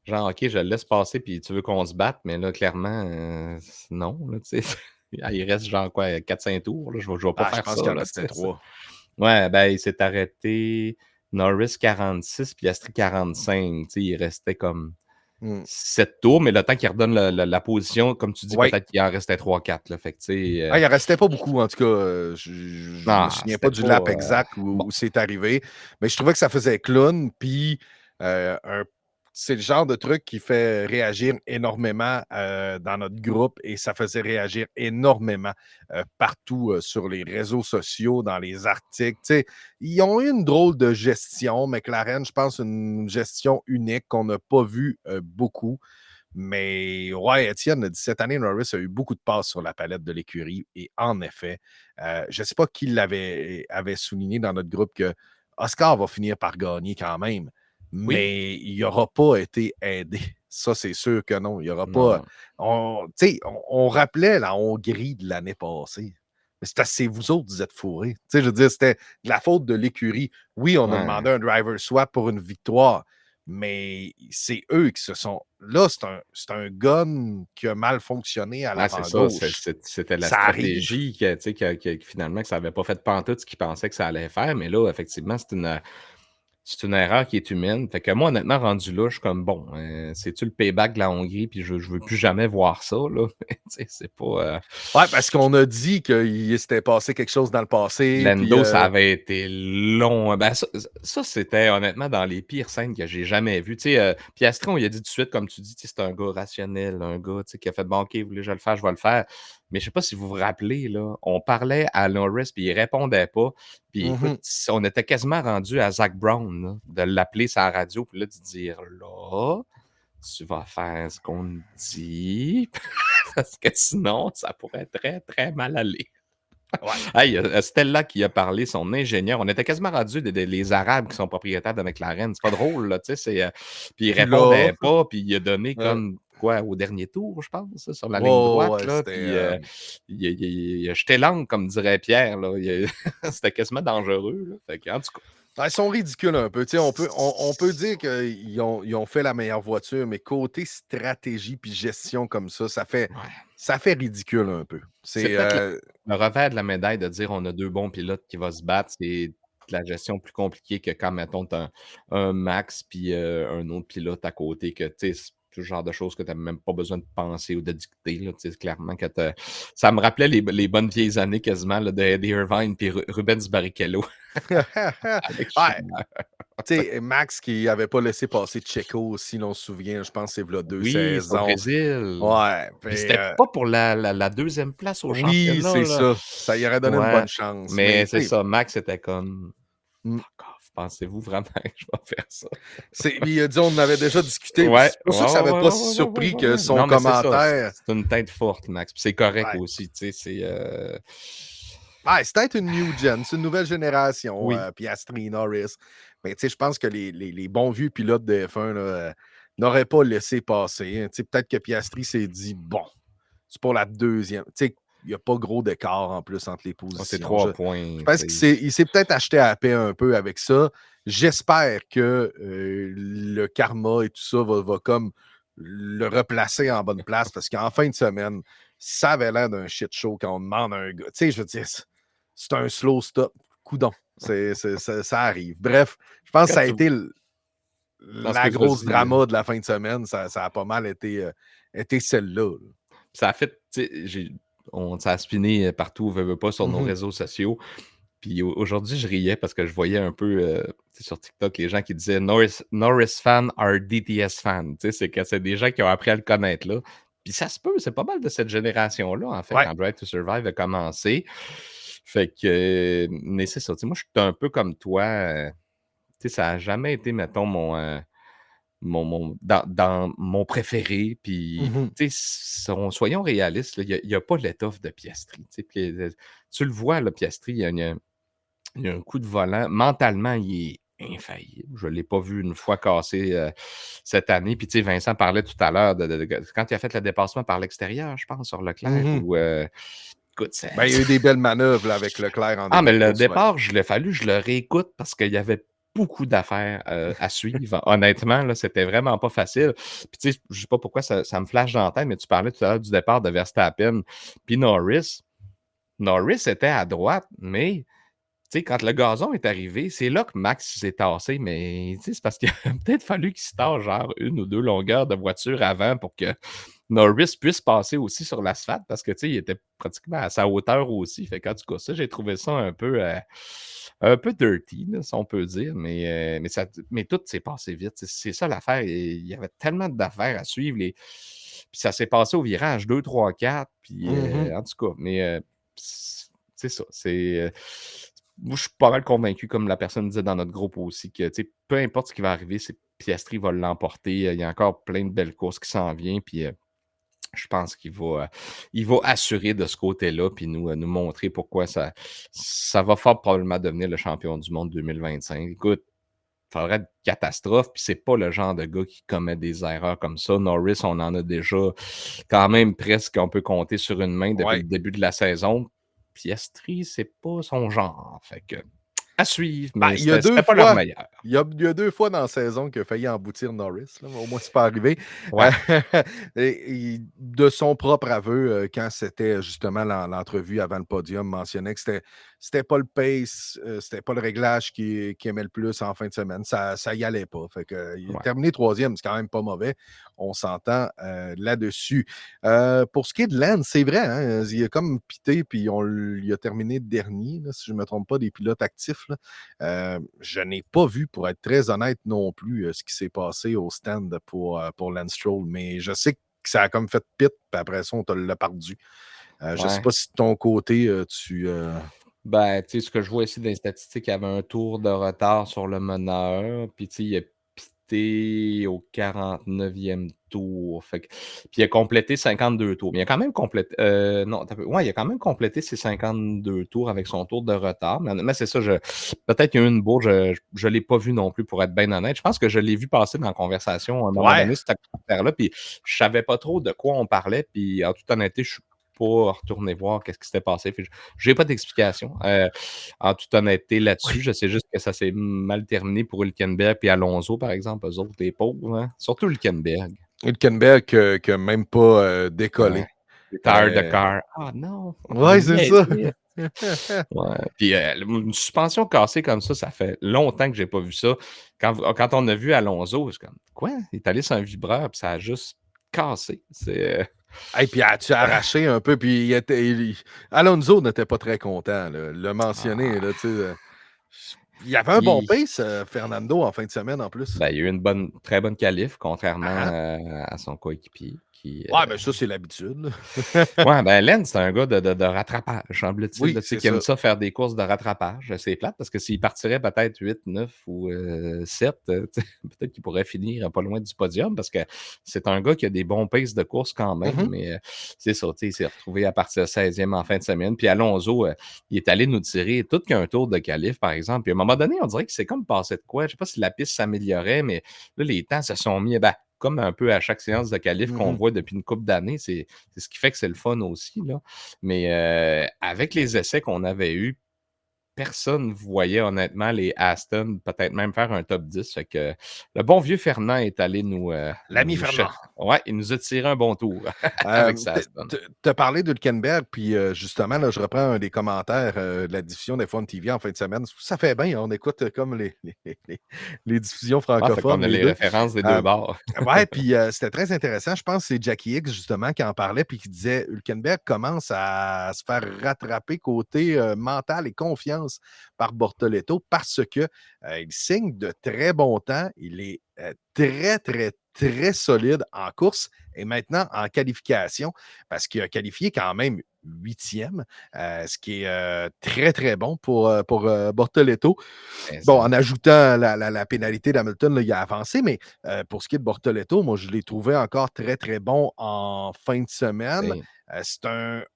Speaker 2: genre: «OK, je le laisse passer puis tu veux qu'on se batte», mais là, clairement, non, là, tu sais. Il reste genre quoi, 4-5 tours, là, je vais pas
Speaker 1: Ah, je
Speaker 2: faire
Speaker 1: pense
Speaker 2: ça,
Speaker 1: qu'il en
Speaker 2: là, tu
Speaker 1: restait
Speaker 2: sais, ça.
Speaker 1: 3.
Speaker 2: Ouais, ben, il s'est arrêté Norris 46, Piastri 45, tu sais, il restait comme
Speaker 1: Hmm.
Speaker 2: 7 tours, mais le temps qu'il redonne la position, comme tu dis,
Speaker 1: Oui.
Speaker 2: peut-être qu'il en restait 3-4, là, fait que, tu sais,
Speaker 1: Ah, il en restait pas beaucoup, en tout cas. Je me
Speaker 2: ah,
Speaker 1: souviens pas
Speaker 2: c'était
Speaker 1: du lap
Speaker 2: pas,
Speaker 1: exact
Speaker 2: bon.
Speaker 1: où c'est arrivé, mais je trouvais que ça faisait clown. Puis, un c'est le genre de truc qui fait réagir énormément dans notre groupe et ça faisait réagir énormément partout sur les réseaux sociaux, dans les articles. Tu sais, ils ont eu une drôle de gestion, McLaren, je pense, une gestion unique qu'on n'a pas vu beaucoup. Mais ouais, Étienne a dit cette année, Norris a eu beaucoup de passes sur la palette de l'écurie. Et en effet, je ne sais pas qui avait souligné dans notre groupe que Oscar va finir par gagner quand même,
Speaker 2: Oui,
Speaker 1: mais il n'aura pas été aidé. Ça, c'est sûr que non. Il n'y aura pas.
Speaker 2: non.
Speaker 1: Tu sais, on rappelait la Hongrie de l'année passée. Mais c'est vous autres, vous êtes fourrés. Tu sais, je veux dire, c'était de la faute de l'écurie. Oui, on a
Speaker 2: Ouais.
Speaker 1: demandé un driver swap pour une victoire, mais c'est eux qui se sont. Là, c'est un gun qui a mal fonctionné à
Speaker 2: Ouais, c'est ça.
Speaker 1: l'avant-gauche.
Speaker 2: C'était la
Speaker 1: Ça arrive.
Speaker 2: stratégie que, tu sais, que finalement, que ça n'avait pas fait pantoute ce qu'ils pensaient que ça allait faire. Mais là, effectivement, c'est une erreur qui est humaine. Fait que moi, honnêtement, rendu là, je suis comme bon, c'est-tu le payback de la Hongrie, puis je veux plus jamais voir ça, là. Tu sais, c'est pas.
Speaker 1: Ouais, parce qu'on a dit qu'il s'était passé quelque chose dans le passé, puis
Speaker 2: Lando, ça avait été long. Ben, ça, c'était honnêtement dans les pires scènes que j'ai jamais vues. Tu sais, Piastri, on lui a dit tout de suite, comme tu dis, tu sais, c'est un gars rationnel, un gars tu sais, qui a fait bon, OK, vous voulez que je le fasse, je vais le faire. Mais je sais pas si vous vous rappelez, là, on parlait à Norris, puis il répondait pas. Puis écoute,
Speaker 1: mhm.
Speaker 2: on était quasiment rendu à Zach Brown, là, de l'appeler sa radio, puis là, de dire là, tu vas faire ce qu'on te dit, parce que sinon, ça pourrait très, très mal aller.
Speaker 1: Ouais.
Speaker 2: Hey, Stella qui a parlé, son ingénieur. On était quasiment rendus les Arabes qui sont propriétaires de McLaren. C'est pas drôle, là, tu sais. Puis il
Speaker 1: Puis là,
Speaker 2: répondait pas, puis il a donné
Speaker 1: euh,
Speaker 2: comme quoi au dernier tour, je pense, sur la ligne
Speaker 1: ouais,
Speaker 2: droite,
Speaker 1: ouais,
Speaker 2: là.
Speaker 1: c'était.
Speaker 2: Puis il a jeté l'angle, comme dirait Pierre, là. C'était quasiment dangereux, là. Fait que, en tout cas,
Speaker 1: Ils sont ridicules un peu. Tu sais, on peut dire qu'ils ont fait la meilleure voiture, mais côté stratégie puis gestion comme
Speaker 2: ouais.
Speaker 1: ça fait ridicule un peu.
Speaker 2: C'est
Speaker 1: C'est.
Speaker 2: peut-être le revers de la médaille de dire on a deux bons pilotes qui vont se battre. C'est de la gestion plus compliquée que quand, mettons, tu un Max puis un autre pilote à côté que, tu sais, c'est le genre de choses que tu n'as même pas besoin de penser ou de dicter. Là, tu sais, clairement, ça me rappelait les bonnes vieilles années quasiment là, d'Eddie Irvine puis Rubens Barrichello avec
Speaker 1: Ouais,
Speaker 2: Schumacher.
Speaker 1: tu sais, Max qui avait pas laissé passer Checo, si l'on se souvient, je pense que c'est v'là 2
Speaker 2: Oui, c'est au
Speaker 1: saisons.
Speaker 2: Brésil.
Speaker 1: Ouais,
Speaker 2: Puis
Speaker 1: puis,
Speaker 2: c'était pas pour la deuxième place au
Speaker 1: oui,
Speaker 2: championnat,
Speaker 1: c'est
Speaker 2: là.
Speaker 1: ça. Ça y aurait donné une
Speaker 2: Ouais,
Speaker 1: bonne chance, mais
Speaker 2: mais c'est
Speaker 1: tu sais,
Speaker 2: ça, Max était comme
Speaker 1: mmh,
Speaker 2: fuck off, pensez-vous vraiment que je vais faire ça?
Speaker 1: il a dit on en avait déjà discuté, puis
Speaker 2: Ouais,
Speaker 1: c'est pour
Speaker 2: ouais,
Speaker 1: ça que ça
Speaker 2: ouais,
Speaker 1: m'avait
Speaker 2: ouais,
Speaker 1: pas
Speaker 2: ouais,
Speaker 1: si
Speaker 2: ouais, ouais,
Speaker 1: surpris
Speaker 2: ouais,
Speaker 1: que
Speaker 2: ouais.
Speaker 1: son
Speaker 2: Non, mais c'est ça,
Speaker 1: commentaire.
Speaker 2: c'est une tête forte, Max. Puis c'est correct
Speaker 1: Ouais.
Speaker 2: aussi, tu sais,
Speaker 1: Ouais, c'est peut-être une new gen, c'est une nouvelle génération,
Speaker 2: oui,
Speaker 1: Piastri, Norris. Mais tu sais, je pense que les bons vieux pilotes de F1 là, n'auraient pas laissé passer, hein. Tu sais, peut-être que Piastri s'est dit: «Bon, c'est pour la deuxième. Tu sais, il y a pas gros d'écart en plus entre les
Speaker 2: c'est
Speaker 1: positions. Je
Speaker 2: 3
Speaker 1: je
Speaker 2: points,
Speaker 1: pense
Speaker 2: tu sais.
Speaker 1: il s'est peut-être acheté à la paix un peu avec ça. J'espère que, le karma et tout ça va comme le replacer en bonne place parce qu'en fin de semaine, ça avait l'air d'un shit show quand on demande à un gars tu sais, je veux dire, c'est un slow stop. Coudon. Ça arrive. Bref, je pense que
Speaker 2: Quand
Speaker 1: ça a
Speaker 2: tu
Speaker 1: été
Speaker 2: Non,
Speaker 1: la
Speaker 2: excuse,
Speaker 1: grosse
Speaker 2: vas-y,
Speaker 1: drama de la fin de semaine. Ça a pas mal été celle-là. Là.
Speaker 2: ça a fait, tu sais, ça a spiné partout, veux pas, sur nos
Speaker 1: Mhm.
Speaker 2: réseaux sociaux. Puis aujourd'hui, je riais parce que je voyais un peu tu sais, sur TikTok les gens qui disaient Norris fan are DTS fan. Tu sais, c'est que c'est des gens qui ont appris à le connaître là. Puis ça se peut, c'est pas mal de cette génération-là, en fait,
Speaker 1: Ouais.
Speaker 2: quand Drive to Survive a commencé. Fait que, mais c'est ça. Tu sais, moi, je suis un peu comme toi. Tu sais, ça n'a jamais été, mettons, dans mon préféré. Puis,
Speaker 1: Mhm.
Speaker 2: tu sais, soyons réalistes, là, il n'y a pas l'étoffe de Piastri. Tu sais, puis, tu le vois, là, Piastri, il y a un coup de volant. Mentalement, il est infaillible. Je ne l'ai pas vu une fois cassé cette année. Puis, tu sais, Vincent parlait tout à l'heure quand il a fait le dépassement par l'extérieur, je pense, sur Leclerc.
Speaker 1: Mhm.
Speaker 2: Ou, écoute,
Speaker 1: Ben, il y a eu des belles manœuvres là, avec Leclerc en
Speaker 2: ah,
Speaker 1: début
Speaker 2: mais
Speaker 1: de
Speaker 2: le
Speaker 1: course. Ouais.
Speaker 2: départ, je l'ai fallu, je le réécoute parce qu'il y avait beaucoup d'affaires à suivre. Honnêtement, là, c'était vraiment pas facile. Puis, tu sais, je sais pas pourquoi ça me flash dans la tête, mais tu parlais tout à l'heure du départ de Verstappen. Puis Norris. Norris était à droite, mais tu sais, quand le gazon est arrivé, c'est là que Max s'est tassé, mais tu sais, c'est parce qu'il a peut-être fallu qu'il se tasse genre une ou deux longueurs de voiture avant pour que Norris puisse passer aussi sur l'asphalte parce que, tu sais, il était pratiquement à sa hauteur aussi. Fait qu'en tout cas, ça, j'ai trouvé ça un peu dirty, là, si on peut dire, mais tout s'est passé vite. C'est ça l'affaire. Il y avait tellement d'affaires à suivre. Puis ça s'est passé au virage 2, 3, 4. Puis
Speaker 1: Mhm.
Speaker 2: en tout cas, c'est ça. Moi, je suis pas mal convaincu, comme la personne disait dans notre groupe aussi, que peu importe ce qui va arriver, c'est Piastri va l'emporter. Il y a encore plein de belles courses qui s'en viennent. Puis je pense il va assurer de ce côté-là, puis nous montrer pourquoi ça va fort probablement devenir le champion du monde 2025. Écoute, il faudrait une catastrophe, puis c'est pas le genre de gars qui commet des erreurs comme ça. Norris, on en a déjà quand même presque, on peut compter sur une main depuis
Speaker 1: Ouais.
Speaker 2: le début de la saison. Piastri, c'est pas son genre. Fait que, à suivre,
Speaker 1: Ben,
Speaker 2: mais
Speaker 1: il y a
Speaker 2: c'était
Speaker 1: deux
Speaker 2: pas leur
Speaker 1: fois.
Speaker 2: meilleur.
Speaker 1: Il y a 2 fois dans la saison qu'il a failli emboutir Norris, là, mais au moins c'est pas arrivé.
Speaker 2: Ouais,
Speaker 1: Et de son propre aveu, quand c'était justement l'entrevue avant le podium, mentionnait que c'était pas le pace, c'était pas le réglage qui aimait le plus en fin de semaine. Ça y allait pas. Fait que, il a
Speaker 2: ouais.
Speaker 1: terminé troisième, c'est quand même pas mauvais. On s'entend là-dessus. Pour ce qui est de Lance, c'est vrai, hein, il a comme pité, puis il a terminé dernier, là, si je ne me trompe pas, des pilotes actifs, là. Je n'ai pas vu, pour être très honnête non plus, ce qui s'est passé au stand pour Lance Stroll, mais je sais que ça a comme fait pit, puis après ça, on te l'a perdu. Je ne sais
Speaker 2: Ouais.
Speaker 1: pas si de ton côté,
Speaker 2: Ben, tu sais, ce que je vois ici dans les statistiques, il y avait un tour de retard sur le meneur, puis tu sais, il a pité au 49e tour. Fait que, puis il a complété 52 tours. Mais il a quand même complété. Non, ouais, il a quand même complété ses 52 tours avec son tour de retard. Mais honnêtement, c'est ça. Peut-être qu'il y a eu une bourre, je ne l'ai pas vu non plus, pour être bien honnête. Je pense que je l'ai vu passer dans la conversation à un moment
Speaker 1: ouais,
Speaker 2: donné, cette affaire-là, puis je savais pas trop de quoi on parlait. Puis en toute honnêteté, je suis pas retourné voir qu'est-ce qui s'était passé. Fait que j'ai pas d'explication, en toute honnêteté là-dessus.
Speaker 1: oui.
Speaker 2: Je sais juste que ça s'est mal terminé pour Hülkenberg puis Alonso, par exemple, eux autres, les pauvres, hein. Surtout Hülkenberg.
Speaker 1: Hülkenberg qui n'a même pas
Speaker 2: Ouais.
Speaker 1: décollé.
Speaker 2: Tire de
Speaker 1: Euh,
Speaker 2: car. Ah non, vous
Speaker 1: ouais,
Speaker 2: me
Speaker 1: c'est ça.
Speaker 2: niaisez. Ouais. Puis une suspension cassée comme ça fait longtemps que j'ai pas vu ça. Quand on a vu Alonso, c'est comme quoi? Il est allé sur un vibreur, puis ça a juste cassé.
Speaker 1: Et puis tu as arraché un peu, puis Alonso n'était pas très content, là, le mentionner,
Speaker 2: Ah,
Speaker 1: là, tu sais. Il avait un bon
Speaker 2: il
Speaker 1: pace, Fernando, en fin de semaine en plus.
Speaker 2: Ben, il y a eu une très bonne qualif, contrairement
Speaker 1: Ah, ah.
Speaker 2: à son coéquipier qui,
Speaker 1: Ouais, ben ça, c'est l'habitude, là.
Speaker 2: ouais, ben, Len, c'est un gars de rattrapage, semble-t-il,
Speaker 1: Oui,
Speaker 2: là, tu sais,
Speaker 1: c'est
Speaker 2: qui aime
Speaker 1: ça.
Speaker 2: ça faire des courses de rattrapage. C'est plate parce que s'il partirait peut-être 8, 9 ou 7, tu sais, peut-être qu'il pourrait finir pas loin du podium parce que c'est un gars qui a des bons paces de course quand même,
Speaker 1: Mhm.
Speaker 2: mais c'est ça, tu sais, il s'est retrouvé à partir de 16e en fin de semaine. Puis Alonso, il est allé nous tirer tout qu'un tour de qualif, par exemple. Puis à un moment donné, on dirait que c'est comme passé de quoi. Je sais pas si la piste s'améliorait, mais là, les temps se sont mis, ben, comme un peu à chaque séance de qualif qu'on
Speaker 1: Mhm.
Speaker 2: voit depuis une couple d'années, c'est ce qui fait que c'est le fun aussi, là. Mais avec les essais qu'on avait eus, personne ne voyait honnêtement les Aston peut-être même faire un top 10. Fait que le bon vieux Fernand est allé
Speaker 1: L'ami Fernand.
Speaker 2: Ouais, il nous a tiré un bon tour avec sa Aston.
Speaker 1: Tu as parlé d'Hülkenberg, puis justement, là, je reprends un des commentaires de la diffusion des F1 TV en fin de semaine. Ça fait bien, hein, on écoute comme les diffusions
Speaker 2: Ah, fait qu'on
Speaker 1: francophones,
Speaker 2: a
Speaker 1: les
Speaker 2: les
Speaker 1: deux.
Speaker 2: références des deux
Speaker 1: Euh,
Speaker 2: bords.
Speaker 1: ouais, puis c'était très intéressant. Je pense que c'est Jackie X, justement, qui en parlait, puis qui disait Hülkenberg commence à se faire rattraper côté mental et confiance par Bortoleto parce que il signe de très bons temps. Il est très, très, très solide en course et maintenant en qualification parce qu'il a qualifié quand même huitième, ce qui est très, très bon pour Bortoleto.
Speaker 2: Mais
Speaker 1: Bon,
Speaker 2: ça,
Speaker 1: en ajoutant la pénalité d'Hamilton, là, il a avancé, mais pour ce qui est de Bortoleto, moi, je l'ai trouvé encore très, très bon en fin de semaine.
Speaker 2: c'est
Speaker 1: C'est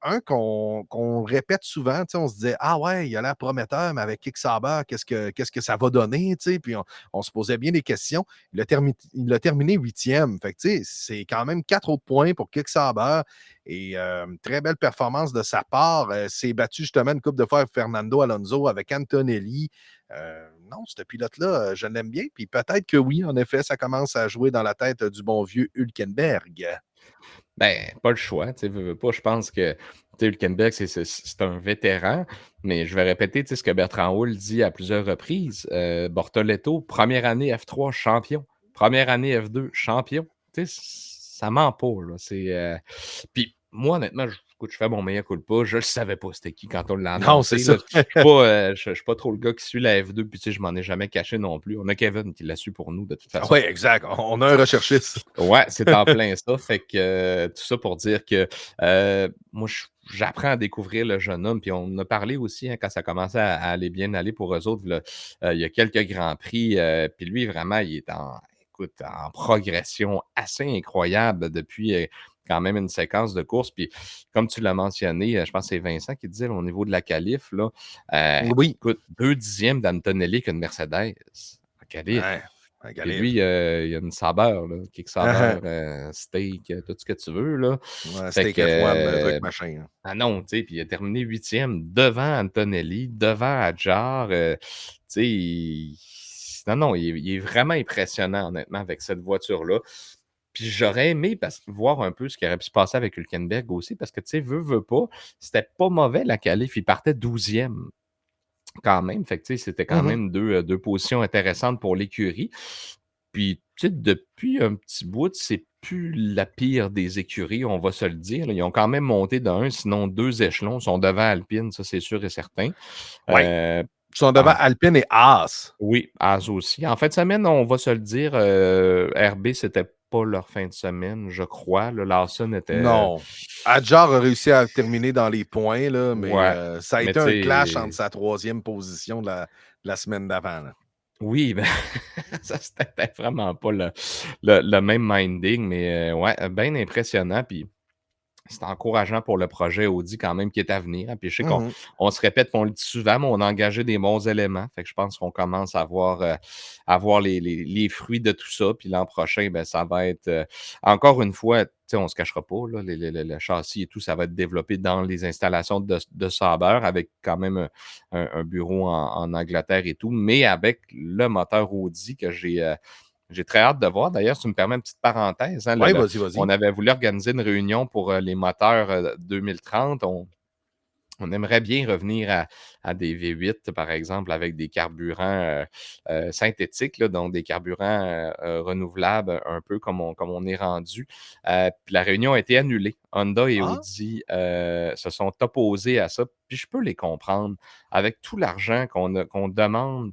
Speaker 1: un qu'on répète souvent. Tu sais, on se disait Ah ouais, il a l'air prometteur, mais avec Kick-Sauber, qu'est-ce que ça va donner? Tu sais, puis on se posait bien des questions. Il a terminé huitième. Fait que, tu sais, c'est quand même 4 autres points pour Kick-Sauber. Et très belle performance de sa part. S'est battu justement une coupe de fois avec Fernando Alonso, avec Antonelli. Non, ce pilote-là, je l'aime bien. Puis peut-être que oui, en effet, ça commence à jouer dans la tête du bon vieux Hülkenberg.
Speaker 2: ben, pas le choix, tu sais, veux pas. Je pense que, tu sais, Hülkenberg, c'est un vétéran, mais je vais répéter, tu sais, ce que Bertrand Houle dit à plusieurs reprises. Bortoleto, première année F3 champion, première année F2 champion. Tu sais, ça ment pas, là. Puis moi, honnêtement, écoute, je fais mon mea culpa, je le savais pas c'était qui quand on l'a
Speaker 1: Non, c'est
Speaker 2: annoncé, là.
Speaker 1: ça.
Speaker 2: Je suis pas trop le gars qui suit la F2, puis tu sais, je m'en ai jamais caché non plus. On a Kevin qui l'a su pour nous, de toute façon.
Speaker 1: Oui, exact. On a un recherchiste.
Speaker 2: Ouais, c'est en plein ça. Fait que tout ça pour dire que moi, j'apprends à découvrir le jeune homme. Puis on en a parlé aussi hein, quand ça commençait à aller bien aller pour eux autres. Là, il y a quelques grands prix. Puis lui, vraiment, il est écoute, en progression assez incroyable depuis quand même une séquence de courses. Puis comme tu l'as mentionné, je pense que c'est Vincent qui disait là, au niveau de la qualif, là,
Speaker 1: Oui.
Speaker 2: écoute, 2/10 d'Antonelli qu'une Mercedes en qualif.
Speaker 1: Ouais, un
Speaker 2: Puis lui,
Speaker 1: Galif.
Speaker 2: il a une Sauber, là, Kick Sauber, steak, tout ce que tu veux, là.
Speaker 1: Ouais,
Speaker 2: Fait
Speaker 1: Steak
Speaker 2: que,
Speaker 1: F1, truc machin. Là.
Speaker 2: ah non, tu sais, puis il a terminé 8e devant Antonelli, devant Hadjar, tu sais, non, non, il est vraiment impressionnant, honnêtement, avec cette voiture-là. Puis j'aurais aimé voir un peu ce qui aurait pu se passer avec Hülkenberg aussi, parce que, tu sais, veut pas, c'était pas mauvais la qualif, il partait 12e quand même. Fait que, tu sais, c'était quand
Speaker 1: Mhm.
Speaker 2: même deux positions intéressantes pour l'écurie. Puis, tu sais, depuis un petit bout, c'est plus la pire des écuries, on va se le dire. Là. Ils ont quand même monté d'un, sinon 2 échelons. Ils sont devant Alpine, ça, c'est sûr et certain.
Speaker 1: Ouais.
Speaker 2: Euh,
Speaker 1: Ils sont devant
Speaker 2: en-
Speaker 1: Alpine et Haas.
Speaker 2: oui, As aussi. En fin de semaine, on va se le dire, RB, c'était pas leur fin de semaine, je crois. Là, Lawson était.
Speaker 1: Non. Hadjar a réussi à terminer dans les points, là, mais
Speaker 2: Ouais.
Speaker 1: ça a
Speaker 2: Mais
Speaker 1: été
Speaker 2: tu
Speaker 1: un clash entre
Speaker 2: sais.
Speaker 1: sa troisième position de la semaine d'avant. Là.
Speaker 2: Oui, ben, ça, c'était vraiment pas le même minding, mais ouais, bien impressionnant. Puis c'est encourageant pour le projet Audi quand même qui est à venir. Hein. Puis je sais qu'on
Speaker 1: Mhm.
Speaker 2: on se répète, qu'on le dit souvent, mais on a engagé des bons éléments. Fait que je pense qu'on commence à voir les fruits de tout ça. Puis l'an prochain, ben, ça va être encore une fois, tu sais, on ne se cachera pas, là, le châssis et tout, ça va être développé dans les installations de Sauber avec quand même un bureau en Angleterre et tout, mais avec le moteur Audi que j'ai très hâte de voir. D'ailleurs, si tu me permets une petite parenthèse, hein,
Speaker 1: Ouais, vas-y, vas-y.
Speaker 2: on avait voulu organiser une réunion pour les moteurs 2030. On aimerait bien revenir à des V8, par exemple, avec des carburants synthétiques, là, donc des carburants renouvelables, un peu comme on est rendu. Puis la réunion a été annulée. Honda et
Speaker 1: Ah?
Speaker 2: Audi se sont opposés à ça. Puis je peux les comprendre. Avec tout l'argent qu'on demande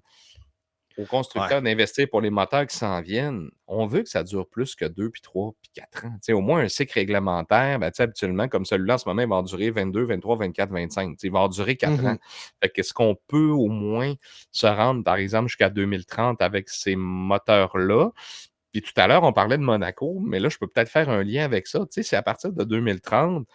Speaker 2: aux
Speaker 1: Ouais.
Speaker 2: constructeurs d'investir pour les moteurs qui s'en viennent, on veut que ça dure plus que 2 puis 3 puis 4 ans. Tu sais, au moins un cycle réglementaire, ben, tu sais, habituellement, comme celui-là, en ce moment, il va en durer 22, 23, 24, 25. Tu sais, il va en durer 4 ans.
Speaker 1: Mhm.
Speaker 2: Fait que est-ce qu'on peut au moins se rendre, par exemple, jusqu'à 2030 avec ces moteurs-là? Puis tout à l'heure, on parlait de Monaco, mais là, je peux peut-être faire un lien avec ça. Tu sais, c'est à partir de 2030,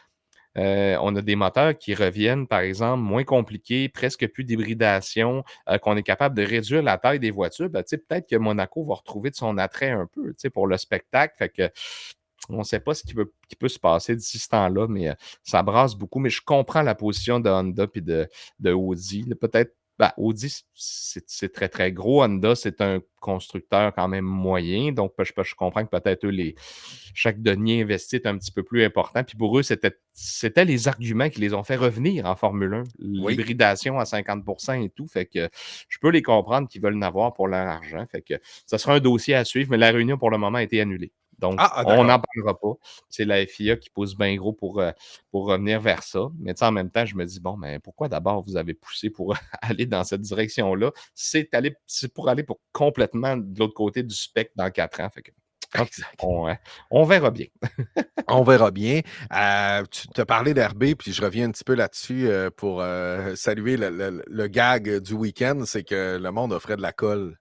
Speaker 2: on a des moteurs qui reviennent, par exemple, moins compliqués, presque plus d'hybridation, qu'on est capable de réduire la taille des voitures. Ben, tu sais, peut-être que Monaco va retrouver de son attrait un peu, tu sais, pour le spectacle. Fait que on ne sait pas ce qui peut se passer d'ici ce temps-là, mais ça brasse beaucoup. Mais je comprends la position de Honda et de Audi. Là, peut-être, ben, Audi, c'est très, très gros. Honda, c'est un constructeur quand même moyen. Donc, je comprends que peut-être eux, chaque denier investi est un petit peu plus important. Puis pour eux, c'était les arguments qui les ont fait revenir en Formule 1.
Speaker 1: Oui.
Speaker 2: L'hybridation à 50 et tout. Fait que je peux les comprendre qu'ils veulent en avoir pour leur argent. Fait que ça sera un dossier à suivre, mais la réunion pour le moment a été annulée. Donc, on
Speaker 1: D'accord.
Speaker 2: n'en parlera pas. C'est la FIA qui pousse bien gros pour revenir vers ça. Mais en même temps, je me dis, bon, mais pourquoi d'abord vous avez poussé pour aller dans cette direction-là? C'est pour aller pour complètement de l'autre côté du spectre dans 4 ans. Fait que, en tout cas,
Speaker 1: Exact.
Speaker 2: on verra bien.
Speaker 1: On verra bien. Tu t'as parlé d'RB, puis je reviens un petit peu là-dessus pour saluer le gag du week-end, c'est que le monde offrait de la colle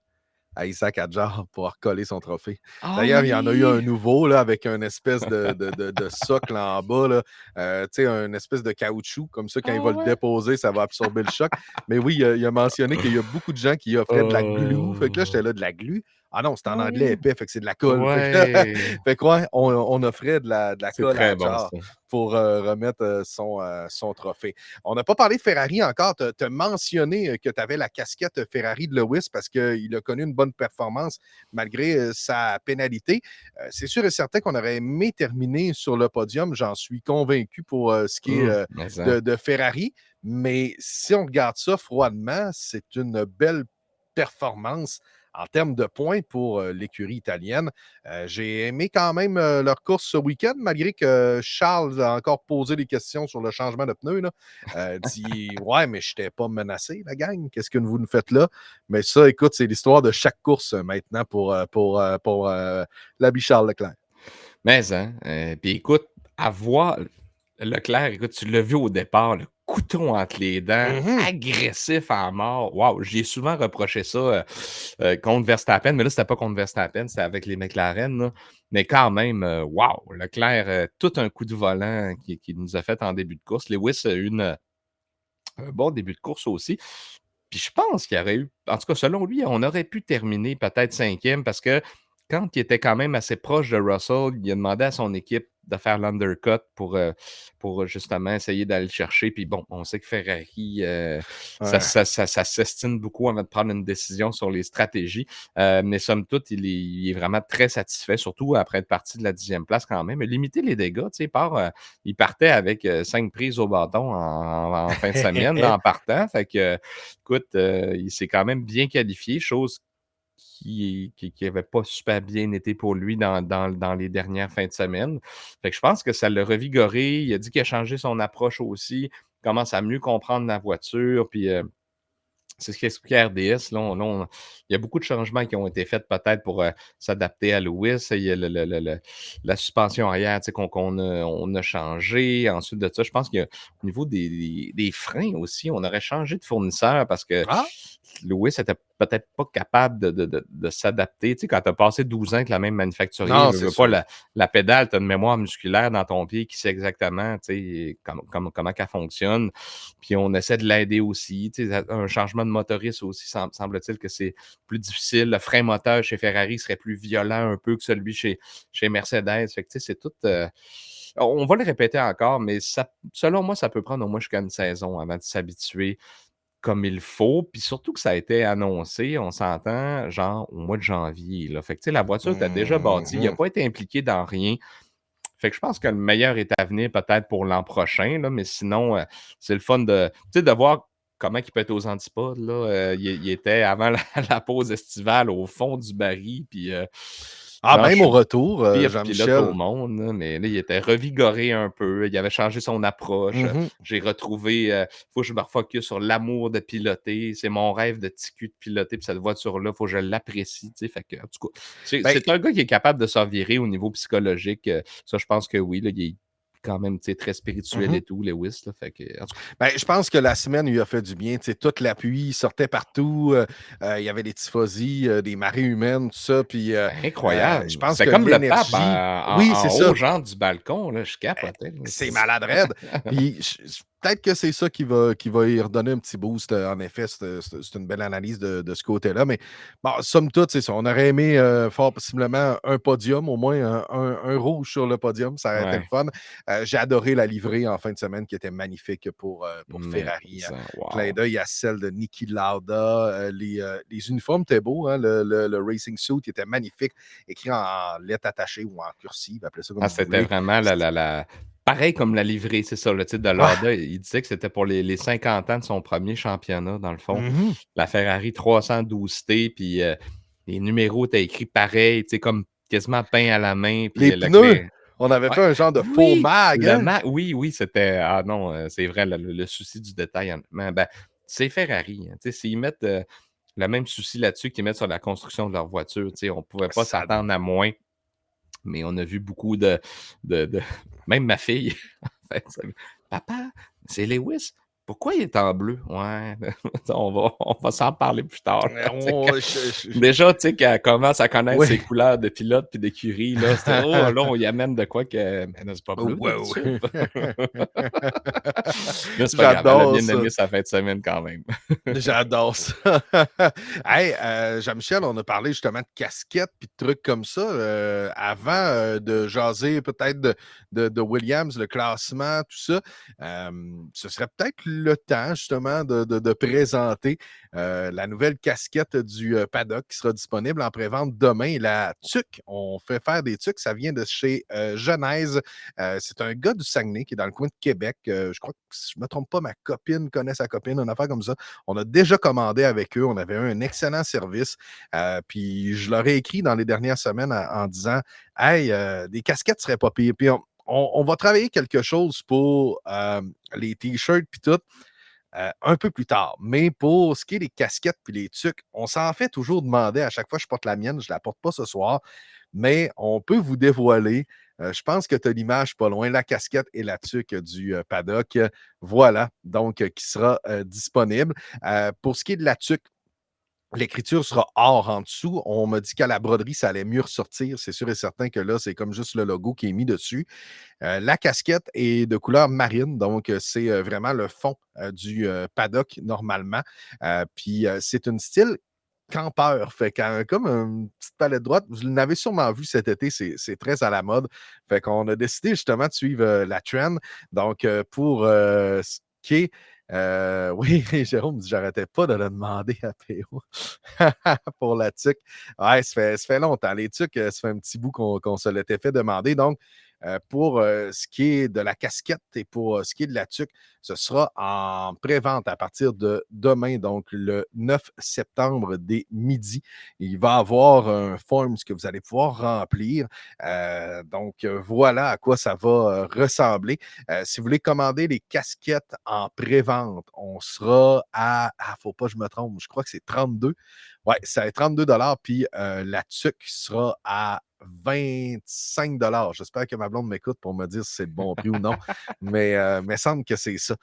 Speaker 1: à Isaac Hadjar pour recoller son trophée.
Speaker 2: Ah
Speaker 1: D'ailleurs, il y en a eu un
Speaker 2: oui!
Speaker 1: nouveau là, avec une espèce de socle en bas, là, tu sais, une espèce de caoutchouc, comme ça, quand il
Speaker 2: Ah
Speaker 1: va le
Speaker 2: ouais?
Speaker 1: déposer, ça va absorber le choc. Mais oui, il a mentionné qu'il y a beaucoup de gens qui offraient de la glue. Fait que là, j'étais
Speaker 2: Oh!
Speaker 1: là, de la glue. Ah non, c'est en
Speaker 2: Ah
Speaker 1: anglais
Speaker 2: oui!
Speaker 1: épais, fait que c'est de la colle. Fait que,
Speaker 2: Ouais!
Speaker 1: fait que ouais, on offrait de la
Speaker 2: C'est
Speaker 1: colle à
Speaker 2: très bon,
Speaker 1: Hadjar
Speaker 2: ça.
Speaker 1: pour remettre son trophée. On n'a pas parlé de Ferrari encore. Tu as mentionné que tu avais la casquette Ferrari de Lewis parce qu'il a connu une bonne performance malgré sa pénalité. C'est sûr et certain qu'on aurait aimé terminer sur le podium. J'en suis convaincu pour ce qui est
Speaker 2: Mais ça.
Speaker 1: de Ferrari. Mais si on regarde ça froidement, c'est une belle performance en termes de points pour l'écurie italienne. J'ai aimé quand même leur course ce week-end, malgré que Charles a encore posé des questions sur le changement de pneus. Là. Dit ouais, mais je n'étais pas menacé, la gang. Qu'est-ce que vous nous faites là? Mais ça, écoute, c'est l'histoire de chaque course maintenant pour l'habit Charles Leclerc.
Speaker 2: Mais, hein, puis écoute, à voir Leclerc, écoute, tu l'as vu au départ, le couteau entre les dents,
Speaker 1: Mhm.
Speaker 2: agressif à mort. Waouh, j'ai souvent reproché ça, contre Verstappen, mais là, c'était pas contre Verstappen, c'était avec les McLaren, là. Mais quand même, waouh, Leclerc, tout un coup de volant qui nous a fait en début de course. Lewis a eu un bon début de course aussi. Puis je pense qu'il y aurait eu, en tout cas, selon lui, on aurait pu terminer peut-être 5e parce que quand il était quand même assez proche de Russell, il a demandé à son équipe de faire l'undercut pour justement essayer d'aller le chercher. Puis bon, on sait que Ferrari,
Speaker 1: Ouais.
Speaker 2: ça s'estime beaucoup avant de prendre une décision sur les stratégies. Mais somme toute, il est vraiment très satisfait, surtout après être parti de la 10e place quand même. Limiter les dégâts, tu sais, il partait avec 5 prises au bâton en fin de semaine en partant. Fait que écoute, il s'est quand même bien qualifié, chose qui avait pas super bien été pour lui dans les dernières fins de semaine. Fait que je pense que ça l'a revigoré. Il a dit qu'il a changé son approche aussi, commence à mieux comprendre la voiture, puis c'est ce qu'expliquait RDS. Il y a beaucoup de changements qui ont été faits peut-être pour s'adapter à Lewis. Il y a la suspension arrière, tu sais, on a changé. Ensuite de ça, je pense qu'au niveau des freins aussi, on aurait changé de fournisseur parce que
Speaker 1: Ah?
Speaker 2: Lewis était peut-être pas capable de s'adapter. Tu sais, quand tu as passé 12 ans avec la même manufacturier,
Speaker 1: Non,
Speaker 2: veux,
Speaker 1: c'est
Speaker 2: veux pas
Speaker 1: sûr.
Speaker 2: la pédale, tu as une mémoire musculaire dans ton pied qui sait exactement, tu sais, comment qu'elle fonctionne. Puis on essaie de l'aider aussi. Tu sais, un changement de motoriste aussi, semble-t-il que c'est plus difficile. Le frein moteur chez Ferrari serait plus violent un peu que celui chez Mercedes. Fait que, tu sais, c'est tout. On va le répéter encore, mais selon moi, ça peut prendre au moins jusqu'à une saison avant de s'habituer comme il faut. Puis surtout que ça a été annoncé, on s'entend, genre au mois de janvier. Là. Fait que, tu sais, la voiture était déjà bâtie. Il n'a
Speaker 1: Mhm.
Speaker 2: pas été impliqué dans rien. Fait que je pense que le meilleur est à venir peut-être pour l'an prochain, là, mais sinon, c'est le fun de voir comment il peut être aux antipodes. Là. Il était avant la pause estivale au fond du baril, puis
Speaker 1: Ah,
Speaker 2: genre, je
Speaker 1: même
Speaker 2: suis
Speaker 1: au
Speaker 2: le
Speaker 1: retour,
Speaker 2: pire pilote au
Speaker 1: Jean-Michel.
Speaker 2: monde, là, mais là, il était revigoré un peu, il avait changé son approche.
Speaker 1: Mhm.
Speaker 2: J'ai retrouvé, faut que je me refocus sur l'amour de piloter. C'est mon rêve de petit cul de piloter, puis cette voiture-là, faut que je l'apprécie. Tu sais, fait que, en tout cas,
Speaker 1: Ben,
Speaker 2: c'est un gars qui est capable de se revirer au niveau psychologique. Ça, je pense que oui, là, il est quand même, tu sais, très spirituel
Speaker 1: mhm.
Speaker 2: et tout, Lewis, là, fait que, en tout cas,
Speaker 1: Ben, je pense que la semaine lui a fait du bien. Tu sais, toute la pluie sortait partout. Il y avait des tifosi, des marées humaines, tout ça. Puis
Speaker 2: c'était
Speaker 1: je
Speaker 2: incroyable.
Speaker 1: pense
Speaker 2: C'était
Speaker 1: que
Speaker 2: comme le pape
Speaker 1: l'énergie.
Speaker 2: en
Speaker 1: Oui, c'est
Speaker 2: en
Speaker 1: ça.
Speaker 2: haut, genre du balcon, là, je capotais, là.
Speaker 1: C'est malade raide. Puis peut-être que c'est ça qui va y redonner un petit boost. En effet, c'est une belle analyse de ce côté-là. Mais bon, somme toute, c'est ça. On aurait aimé fort possiblement un podium, au moins un rouge sur le podium. Ça aurait été le
Speaker 2: Ouais,
Speaker 1: fun. J'ai adoré la livrée en fin de semaine qui était magnifique pour
Speaker 2: mais
Speaker 1: Ferrari. Clin
Speaker 2: wow.
Speaker 1: d'œil à celle de Niki Lauda. Les uniformes étaient beaux. Hein? Le Racing Suit était magnifique, écrit en lettres attachées ou en cursive, appelez ça comme
Speaker 2: Ah,
Speaker 1: vous
Speaker 2: c'était
Speaker 1: voulez.
Speaker 2: vraiment la pareil comme la livrée, c'est ça, le titre de
Speaker 1: Ouais.
Speaker 2: Lauda. Il disait que c'était pour les 50 ans de son premier championnat, dans le fond.
Speaker 1: Mhm.
Speaker 2: La Ferrari 312T, puis les numéros étaient écrits pareil, tu sais, comme quasiment peint à la main, puis
Speaker 1: Les pneus,
Speaker 2: Leclerc.
Speaker 1: on avait
Speaker 2: Ouais,
Speaker 1: fait un genre de faux
Speaker 2: oui!
Speaker 1: mag, hein?
Speaker 2: Oui, oui, c'était ah non, c'est vrai, le souci du détail, honnêtement, ben, c'est Ferrari, hein, tu sais, s'ils mettent, le même souci là-dessus qu'ils mettent sur la construction de leur voiture, tu sais, on pouvait pas
Speaker 1: Ça
Speaker 2: s'attendre à moins. Mais on a vu beaucoup de même ma fille, en fait, ça «Papa, c'est Lewis, pourquoi il est en bleu?» «Ouais, on va s'en parler plus tard», là, tu sais,
Speaker 1: on
Speaker 2: déjà, tu sais, qu'elle commence à connaître
Speaker 1: oui.
Speaker 2: ses couleurs de pilote puis d'écurie, là, c'était: «Oh, là, on y amène de quoi que mais non, c'est pas bleu
Speaker 1: Wow!
Speaker 2: d'habitude». Mais c'est pas grave, elle a
Speaker 1: J'adore
Speaker 2: bien
Speaker 1: ça.
Speaker 2: aimé sa fin de semaine quand même.
Speaker 1: J'adore ça. Hey, Jean-Michel, on a parlé justement de casquettes puis de trucs comme ça, avant, de jaser peut-être de Williams, le classement, tout ça. Ce serait peut-être le temps justement de présenter la nouvelle casquette du paddock qui sera disponible en pré-vente demain. La tuque, on fait faire des tuques, ça vient de chez Genèse. C'est un gars du Saguenay qui est dans le coin de Québec. Je crois que si je ne me trompe pas, ma copine connaît sa copine, une affaire comme ça. On a déjà commandé avec eux, on avait eu un excellent service. Puis je leur ai écrit dans les dernières semaines en disant hey, des casquettes seraient pas pires. Puis on va travailler quelque chose pour les t-shirts puis tout un peu plus tard. Mais pour ce qui est des casquettes puis les tucs, on s'en fait toujours demander. À chaque fois, je porte la mienne, je ne la porte pas ce soir, mais on peut vous dévoiler. Je pense que tu as l'image pas loin, la casquette et la tuque du paddock. Voilà, donc qui sera disponible. Pour ce qui est de la tuque, l'écriture sera or en dessous. On m'a dit qu'à la broderie, ça allait mieux ressortir. C'est sûr et certain que là, c'est comme juste le logo qui est mis dessus. La casquette est de couleur marine, donc c'est vraiment le fond du paddock normalement. Puis c'est une style campeur, fait comme une petite palette droite. Vous l'avez sûrement vu cet été, c'est très à la mode. Fait qu'on a décidé justement de suivre la trend. Donc pour ce qui est oui, Jérôme dit j'arrêtais pas de le demander à PO pour la tuque. Ouais, ça fait longtemps. Les tuques, ça fait un petit bout qu'on se l'était fait demander. Donc, pour ce qui est de la casquette et pour ce qui est de la tuque, ce sera en pré-vente à partir de demain, donc le 9 septembre dès midi. Il va y avoir un form que vous allez pouvoir remplir. Donc, voilà à quoi ça va ressembler. Si vous voulez commander les casquettes en pré-vente, on sera à, faut pas que je me trompe, je crois que c'est 32. Ouais, ça va être 32 puis la tuque sera à 25 J'espère que ma blonde m'écoute pour me dire si c'est le bon prix ou non, mais il me semble que c'est ça.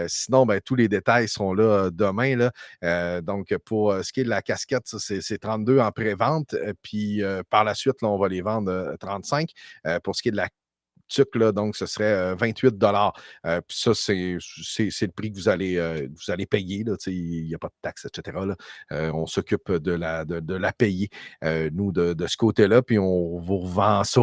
Speaker 1: Sinon, ben, tous les détails seront là demain. Là. Donc, pour ce qui est de la casquette, ça, c'est 32 en pré-vente. Puis par la suite, là, on va les vendre 35. Pour ce qui est de la tuque, là, donc ce serait 28 Puis ça, c'est le prix que vous allez payer. Là, il n'y a pas de taxes, etc. Là. On s'occupe de la payer, nous, de ce côté-là, puis on vous revend ça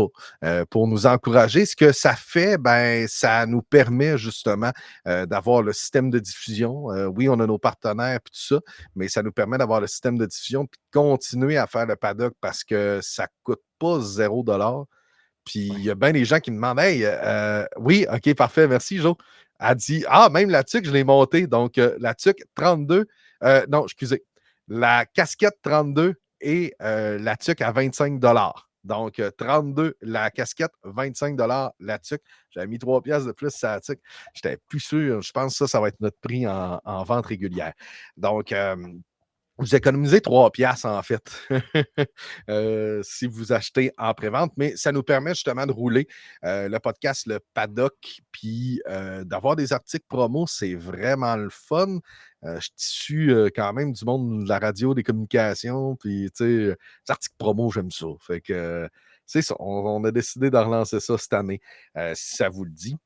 Speaker 1: pour nous encourager. Ce que ça fait, ben, ça nous permet justement d'avoir le système de diffusion. Oui, on a nos partenaires, puis tout ça, mais ça nous permet d'avoir le système de diffusion, puis de continuer à faire le paddock parce que ça ne coûte pas 0 puis il y
Speaker 2: Ouais.
Speaker 1: a bien des gens qui me demandent hey, oui, OK, parfait, merci, Jo. Elle dit ah, même la tuque, je l'ai montée. Donc, la tuque 32, non, excusez, la casquette 32 et la tuque à 25 Donc, 32 la casquette, 25 la tuque. J'avais mis 3 piastres de plus sur la tuque. J'étais plus sûr. Je pense que ça va être notre prix en vente régulière. Donc, vous économisez 3 piastres en fait, si vous achetez en pré-vente, mais ça nous permet justement de rouler le podcast, le paddock, puis d'avoir des articles promo, c'est vraiment le fun. Je suis issu quand même du monde de la radio, des communications, puis tu sais, les articles promo, j'aime ça. Fait que c'est ça, on a décidé de relancer ça cette année, si ça vous le dit.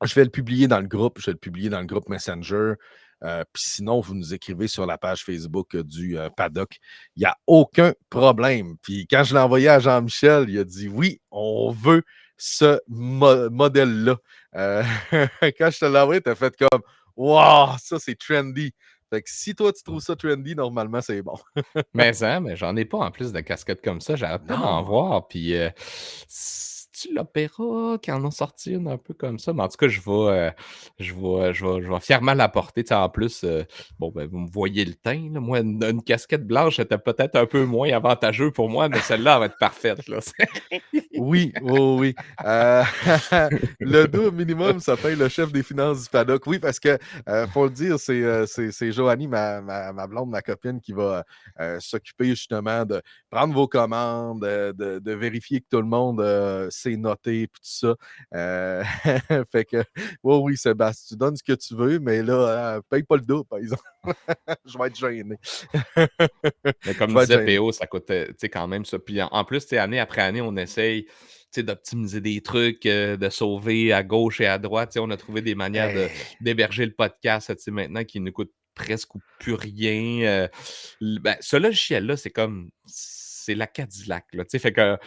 Speaker 1: Je vais le publier dans le groupe, je vais le publier dans le groupe Messenger. Puis sinon, vous nous écrivez sur la page Facebook du Paddock. Il n'y a aucun problème. Puis quand je l'ai envoyé à Jean-Michel, il a dit oui, on veut ce modèle-là. Quand je te l'ai envoyé, tu as fait comme wow, ça c'est trendy. Fait que si toi tu trouves ça trendy, normalement c'est bon.
Speaker 2: Mais j'en ai pas en plus de casquettes comme ça, j'arrête pas d'en
Speaker 1: Non!
Speaker 2: voir, puis c'est-tu l'Opéra qui en ont sorti une un peu comme ça? Mais en tout cas, je vais fièrement la porter, tu sais, en plus, bon, ben, vous me voyez le teint, là, moi, une casquette blanche, c'était peut-être un peu moins avantageux pour moi, mais celle-là, elle va être parfaite, là.
Speaker 1: Oui, oui, oui. Le dos minimum, ça paye le chef des finances du paddock. Oui, parce que, faut le dire, c'est Joanie, ma blonde, ma copine, qui va s'occuper justement de prendre vos commandes, de vérifier que tout le monde s'est noté, puis tout ça. Fait que, oui, oui, Sébastien, tu donnes ce que tu veux, mais là, paye pas le dos, par exemple. Je vais être gêné.
Speaker 2: Mais
Speaker 1: Je
Speaker 2: comme
Speaker 1: vais être
Speaker 2: disait
Speaker 1: gêné.
Speaker 2: PO, ça coûte, tu sais, quand même ça. Puis en plus, tu sais, année après année, on essaye, tu sais, d'optimiser des trucs, de sauver à gauche et à droite. Tu sais, on a trouvé des manières
Speaker 1: Hey.
Speaker 2: d'héberger le podcast, tu sais, maintenant qui ne coûte presque ou plus rien. Ben, ce logiciel-là, c'est comme c'est la Cadillac, là, tu sais, fait que là,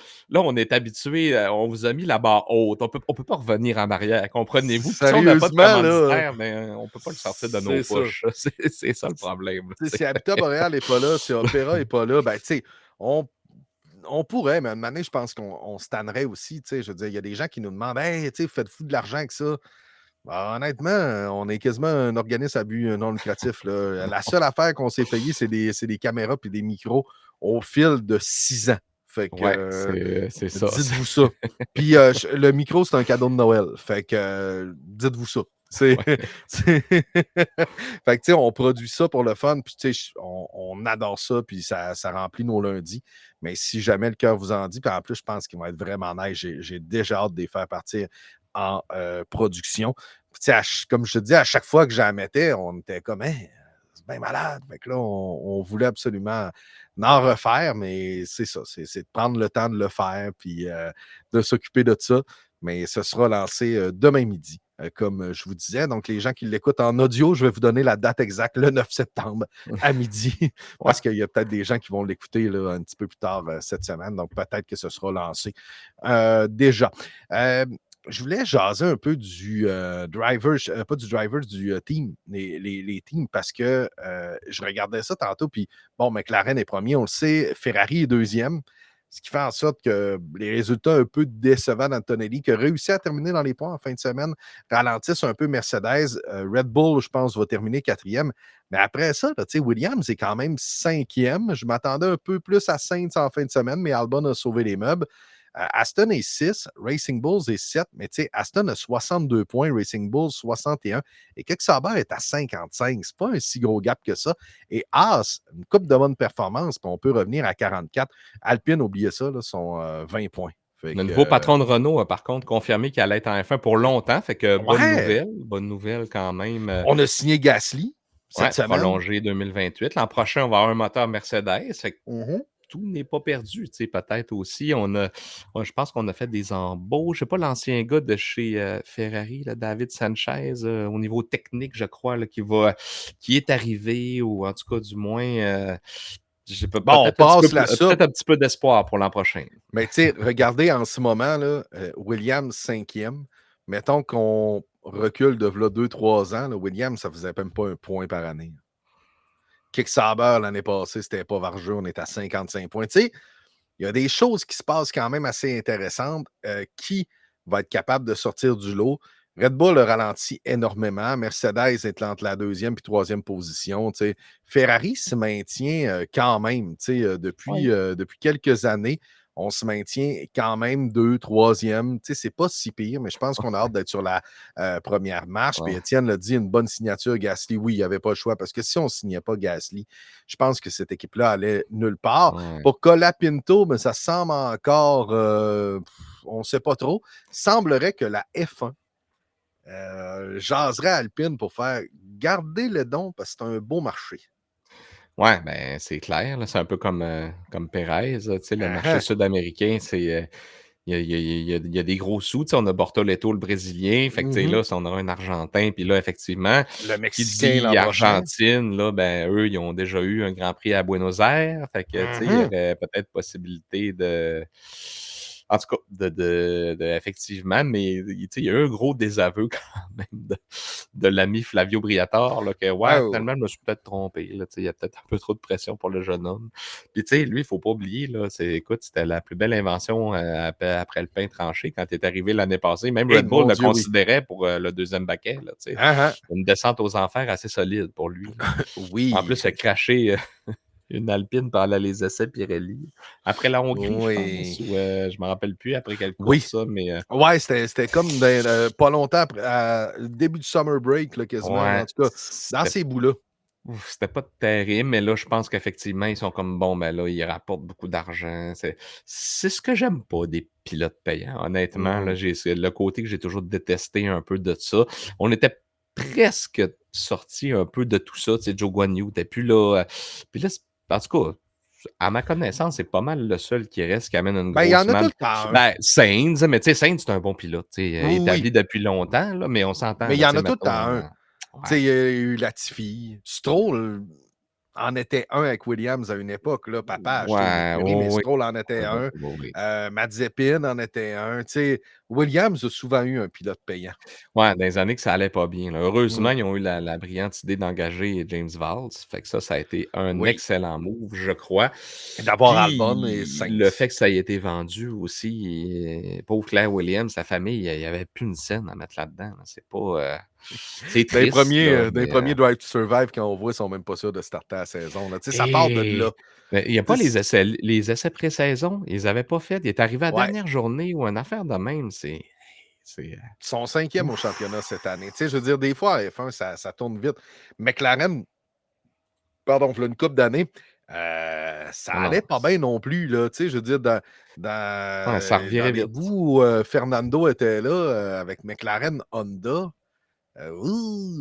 Speaker 2: on est habitué, on vous a mis la barre haute, on peut pas revenir en arrière, comprenez-vous? Puis si on n'a pas de
Speaker 1: Sérieusement, là,
Speaker 2: commanditaire, ben, on peut pas le sortir de nos
Speaker 1: c'est ça.
Speaker 2: poches. C'est ça le problème, là,
Speaker 1: Tu sais,
Speaker 2: tu
Speaker 1: si
Speaker 2: sais.
Speaker 1: Habitat Boréal n'est pas là, si Opéra n'est pas là, ben, tu sais, on on pourrait, mais à un moment donné, je pense qu'on se tannerait aussi, tu sais. Je veux dire, il y a des gens qui nous demandent: «Hey, tu sais, faites-vous de l'argent avec ça?» Bah, honnêtement, on est quasiment un organisme à but non lucratif, là. La seule affaire qu'on s'est payé, c'est des caméras puis des micros au fil de 6 ans. Fait que,
Speaker 2: Ouais, c'est ça.
Speaker 1: dites-vous ça. Puis, le micro, c'est un cadeau de Noël. Fait que, dites-vous ça. C'est
Speaker 2: Ouais.
Speaker 1: c'est fait que, tu sais, on produit ça pour le fun, puis tu sais, on adore ça, puis ça remplit nos lundis. Mais si jamais le cœur vous en dit, puis en plus, je pense qu'ils vont être vraiment nice. J'ai déjà hâte de les faire partir en, production. Puis, tu sais, comme je te dis, à chaque fois que j'en mettais, on était comme: «Hein, c'est bien malade!» Fait que là, on voulait absolument en refaire, mais c'est ça, c'est de prendre le temps de le faire, puis de s'occuper de ça. Mais ce sera lancé demain midi, comme je vous disais. Donc, les gens qui l'écoutent en audio, je vais vous donner la date exacte, le 9 septembre à midi,
Speaker 2: Ouais.
Speaker 1: parce qu'il y a peut-être des gens qui vont l'écouter là, un petit peu plus tard cette semaine. Donc, peut-être que ce sera lancé déjà. Euh, je voulais jaser un peu du driver, pas du driver, du team, les teams, parce que je regardais ça tantôt, puis bon, McLaren est premier, on le sait, Ferrari est deuxième, ce qui fait en sorte que les résultats un peu décevants d'Antonelli, qui a réussi à terminer dans les points en fin de semaine, ralentissent un peu Mercedes. Red Bull, je pense, va terminer quatrième. Mais après ça, là, Williams est quand même cinquième. Je m'attendais un peu plus à Sainz en fin de semaine, mais Albon a sauvé les meubles. Aston est 6, Racing Bulls est 7, mais tu sais, Aston a 62 points, Racing Bulls 61, et Keck Sauber est à 55. C'est pas un si gros gap que ça. Et Haas, une coupe de bonne performance, puis on peut revenir à 44. Alpine, oubliez ça, là, sont 20 points. Fait
Speaker 2: Le
Speaker 1: que,
Speaker 2: nouveau patron de Renault a par contre confirmé qu'il allait être en F1 pour longtemps, fait que
Speaker 1: ouais,
Speaker 2: bonne nouvelle quand même.
Speaker 1: on a signé Gasly
Speaker 2: Ouais,
Speaker 1: cette semaine.
Speaker 2: prolongé 2028. L'an prochain, on va avoir un moteur Mercedes, fait que
Speaker 1: Mhm.
Speaker 2: tout n'est pas perdu, tu sais, peut-être aussi. Je pense qu'on a fait des embauches. Je sais pas l'ancien gars de chez Ferrari, là, David Sanchez, au niveau technique, je crois, là, qui est arrivé, ou en tout cas, du moins, j'ai
Speaker 1: Bon, on
Speaker 2: peut-être un petit peu,
Speaker 1: passe la soupe.
Speaker 2: peut-être un petit peu d'espoir pour l'an prochain.
Speaker 1: Mais tu sais, regardez en ce moment, là, Williams cinquième. Mettons qu'on recule de là 2-3 ans. Là, Williams, ça faisait même pas un point par année. Kick Sauber, l'année passée, c'était pas vargeux, on est à 55 points. Tu sais, il y a des choses qui se passent quand même assez intéressantes. Qui va être capable de sortir du lot? Red Bull a ralenti énormément. Mercedes est entre la deuxième et troisième position. Tu sais. Ferrari se maintient quand même. Tu sais, depuis quelques années, on se maintient quand même deux, troisième. Tu sais, c'est pas si pire, mais je pense qu'on a hâte d'être sur la première marche. Puis
Speaker 2: Ouais,
Speaker 1: Étienne l'a dit, une bonne signature Gasly. Oui, il n'y avait pas le choix parce que si on ne signait pas Gasly, je pense que cette équipe-là allait nulle part.
Speaker 2: ouais.
Speaker 1: Pour Colapinto, mais ça semble encore, on ne sait pas trop. Semblerait que la F1 jaserait Alpine pour faire garder le don parce que c'est un beau marché.
Speaker 2: Ouais, ben, c'est clair, là, c'est un peu comme Perez, tu sais, le marché
Speaker 1: Uh-huh.
Speaker 2: sud-américain, il y a des gros sous, tu sais, on a Bortoleto, le Brésilien, fait que, tu sais,
Speaker 1: Mhm.
Speaker 2: là, si on aura un Argentin, puis là, effectivement,
Speaker 1: Le
Speaker 2: qui
Speaker 1: Mexicain l'an
Speaker 2: dit
Speaker 1: prochain.
Speaker 2: Argentine, là, ben, eux, ils ont déjà eu un Grand Prix à Buenos Aires, fait que, tu sais, il y
Speaker 1: Mhm.
Speaker 2: aurait peut-être possibilité en tout cas, effectivement, mais, tu sais, il y a eu un gros désaveu quand même de l'ami Flavio Briatore, là, que ouais,
Speaker 1: Oh.
Speaker 2: finalement, je me suis peut-être trompé. Là, il y a peut-être un peu trop de pression pour le jeune homme. Puis, tu sais, lui, il ne faut pas oublier, là, écoute, c'était la plus belle invention après le pain tranché quand il est arrivé l'année passée. Même
Speaker 1: Eh
Speaker 2: Red Bull
Speaker 1: mon
Speaker 2: le
Speaker 1: Dieu, oui.
Speaker 2: considérait pour le deuxième baquet. Là,
Speaker 1: Uh-huh.
Speaker 2: une descente aux enfers assez solide pour lui. Là. En
Speaker 1: Oui.
Speaker 2: plus, il a craché une Alpine pendant les essais Pirelli. Après la Hongrie, je pense,
Speaker 1: Oui.
Speaker 2: ou je ne me rappelle plus après quelle
Speaker 1: Oui.
Speaker 2: course, ça, mais
Speaker 1: Ouais, c'était comme pas longtemps après, le début du summer break, là, quasiment. En
Speaker 2: ouais,
Speaker 1: tout cas, dans ces bouts-là.
Speaker 2: Ouf, c'était pas terrible, mais là, je pense qu'effectivement, ils sont comme bon, ben là, ils rapportent beaucoup d'argent. C'est ce que j'aime pas des pilotes payants, honnêtement. Là,
Speaker 1: Mhm.
Speaker 2: c'est le côté que j'ai toujours détesté un peu de ça. On était presque sorti un peu de tout ça. Tu sais, Joe Guan Yu n'était plus là. Puis là, en tout cas, à ma connaissance, c'est pas mal le seul qui reste qui amène une
Speaker 1: Ben, il y
Speaker 2: grosse
Speaker 1: en a tout
Speaker 2: manne.
Speaker 1: le temps un.
Speaker 2: Ben, Sainz, mais tu sais, Sainz, c'est un bon pilote. Tu sais,
Speaker 1: Oui,
Speaker 2: établi
Speaker 1: oui.
Speaker 2: depuis longtemps, là, mais on s'entend,
Speaker 1: Mais il
Speaker 2: là,
Speaker 1: y
Speaker 2: tu
Speaker 1: en
Speaker 2: sais,
Speaker 1: a tout le temps
Speaker 2: mettons.
Speaker 1: un. Tu
Speaker 2: Ouais.
Speaker 1: sais, il y a eu Latifi. Stroll, en était un avec Williams à une époque, là. Papa a acheté une
Speaker 2: Ouais,
Speaker 1: écurie, mais
Speaker 2: oui,
Speaker 1: Stroll en
Speaker 2: oui,
Speaker 1: était
Speaker 2: oui,
Speaker 1: un.
Speaker 2: oui, oui.
Speaker 1: Mazepin en était un. Tu sais, Williams a souvent eu un pilote payant.
Speaker 2: Ouais, dans les années que ça allait pas bien, là.
Speaker 1: Mmh.
Speaker 2: Heureusement, ils ont eu la brillante idée d'engager James Valls. Fait que ça a été un
Speaker 1: Oui.
Speaker 2: excellent move, je crois.
Speaker 1: Et d'avoir Albon et
Speaker 2: Puis le
Speaker 1: Sainz.
Speaker 2: fait que ça ait été vendu aussi, pauvre Claire Williams, sa famille, il y avait plus une scène à mettre là-dedans, là. C'est pas, c'est triste, là,
Speaker 1: Dans les
Speaker 2: mais
Speaker 1: premiers Drive to Survive, quand on voit, ils sont même pas sûrs de starter la saison, là. Tu sais, ça part de là.
Speaker 2: et mais il y a
Speaker 1: Tu
Speaker 2: pas
Speaker 1: sais,
Speaker 2: les essais pré-saison, ils les avaient pas faits. Il est arrivé à la
Speaker 1: ouais,
Speaker 2: dernière journée ou une affaire de même, c'est,
Speaker 1: ils sont 5e au
Speaker 2: ouf!
Speaker 1: championnat cette année. Tu sais, je veux dire, des fois, à F1, ça tourne vite. McLaren, pardon, v'là une couple d'années, ça
Speaker 2: Non,
Speaker 1: allait
Speaker 2: non,
Speaker 1: pas bien non plus, là. Tu sais, je veux dire,
Speaker 2: ouais, ça
Speaker 1: dans
Speaker 2: revirait
Speaker 1: les
Speaker 2: vite.
Speaker 1: bouts où, Fernando était là, avec McLaren Honda,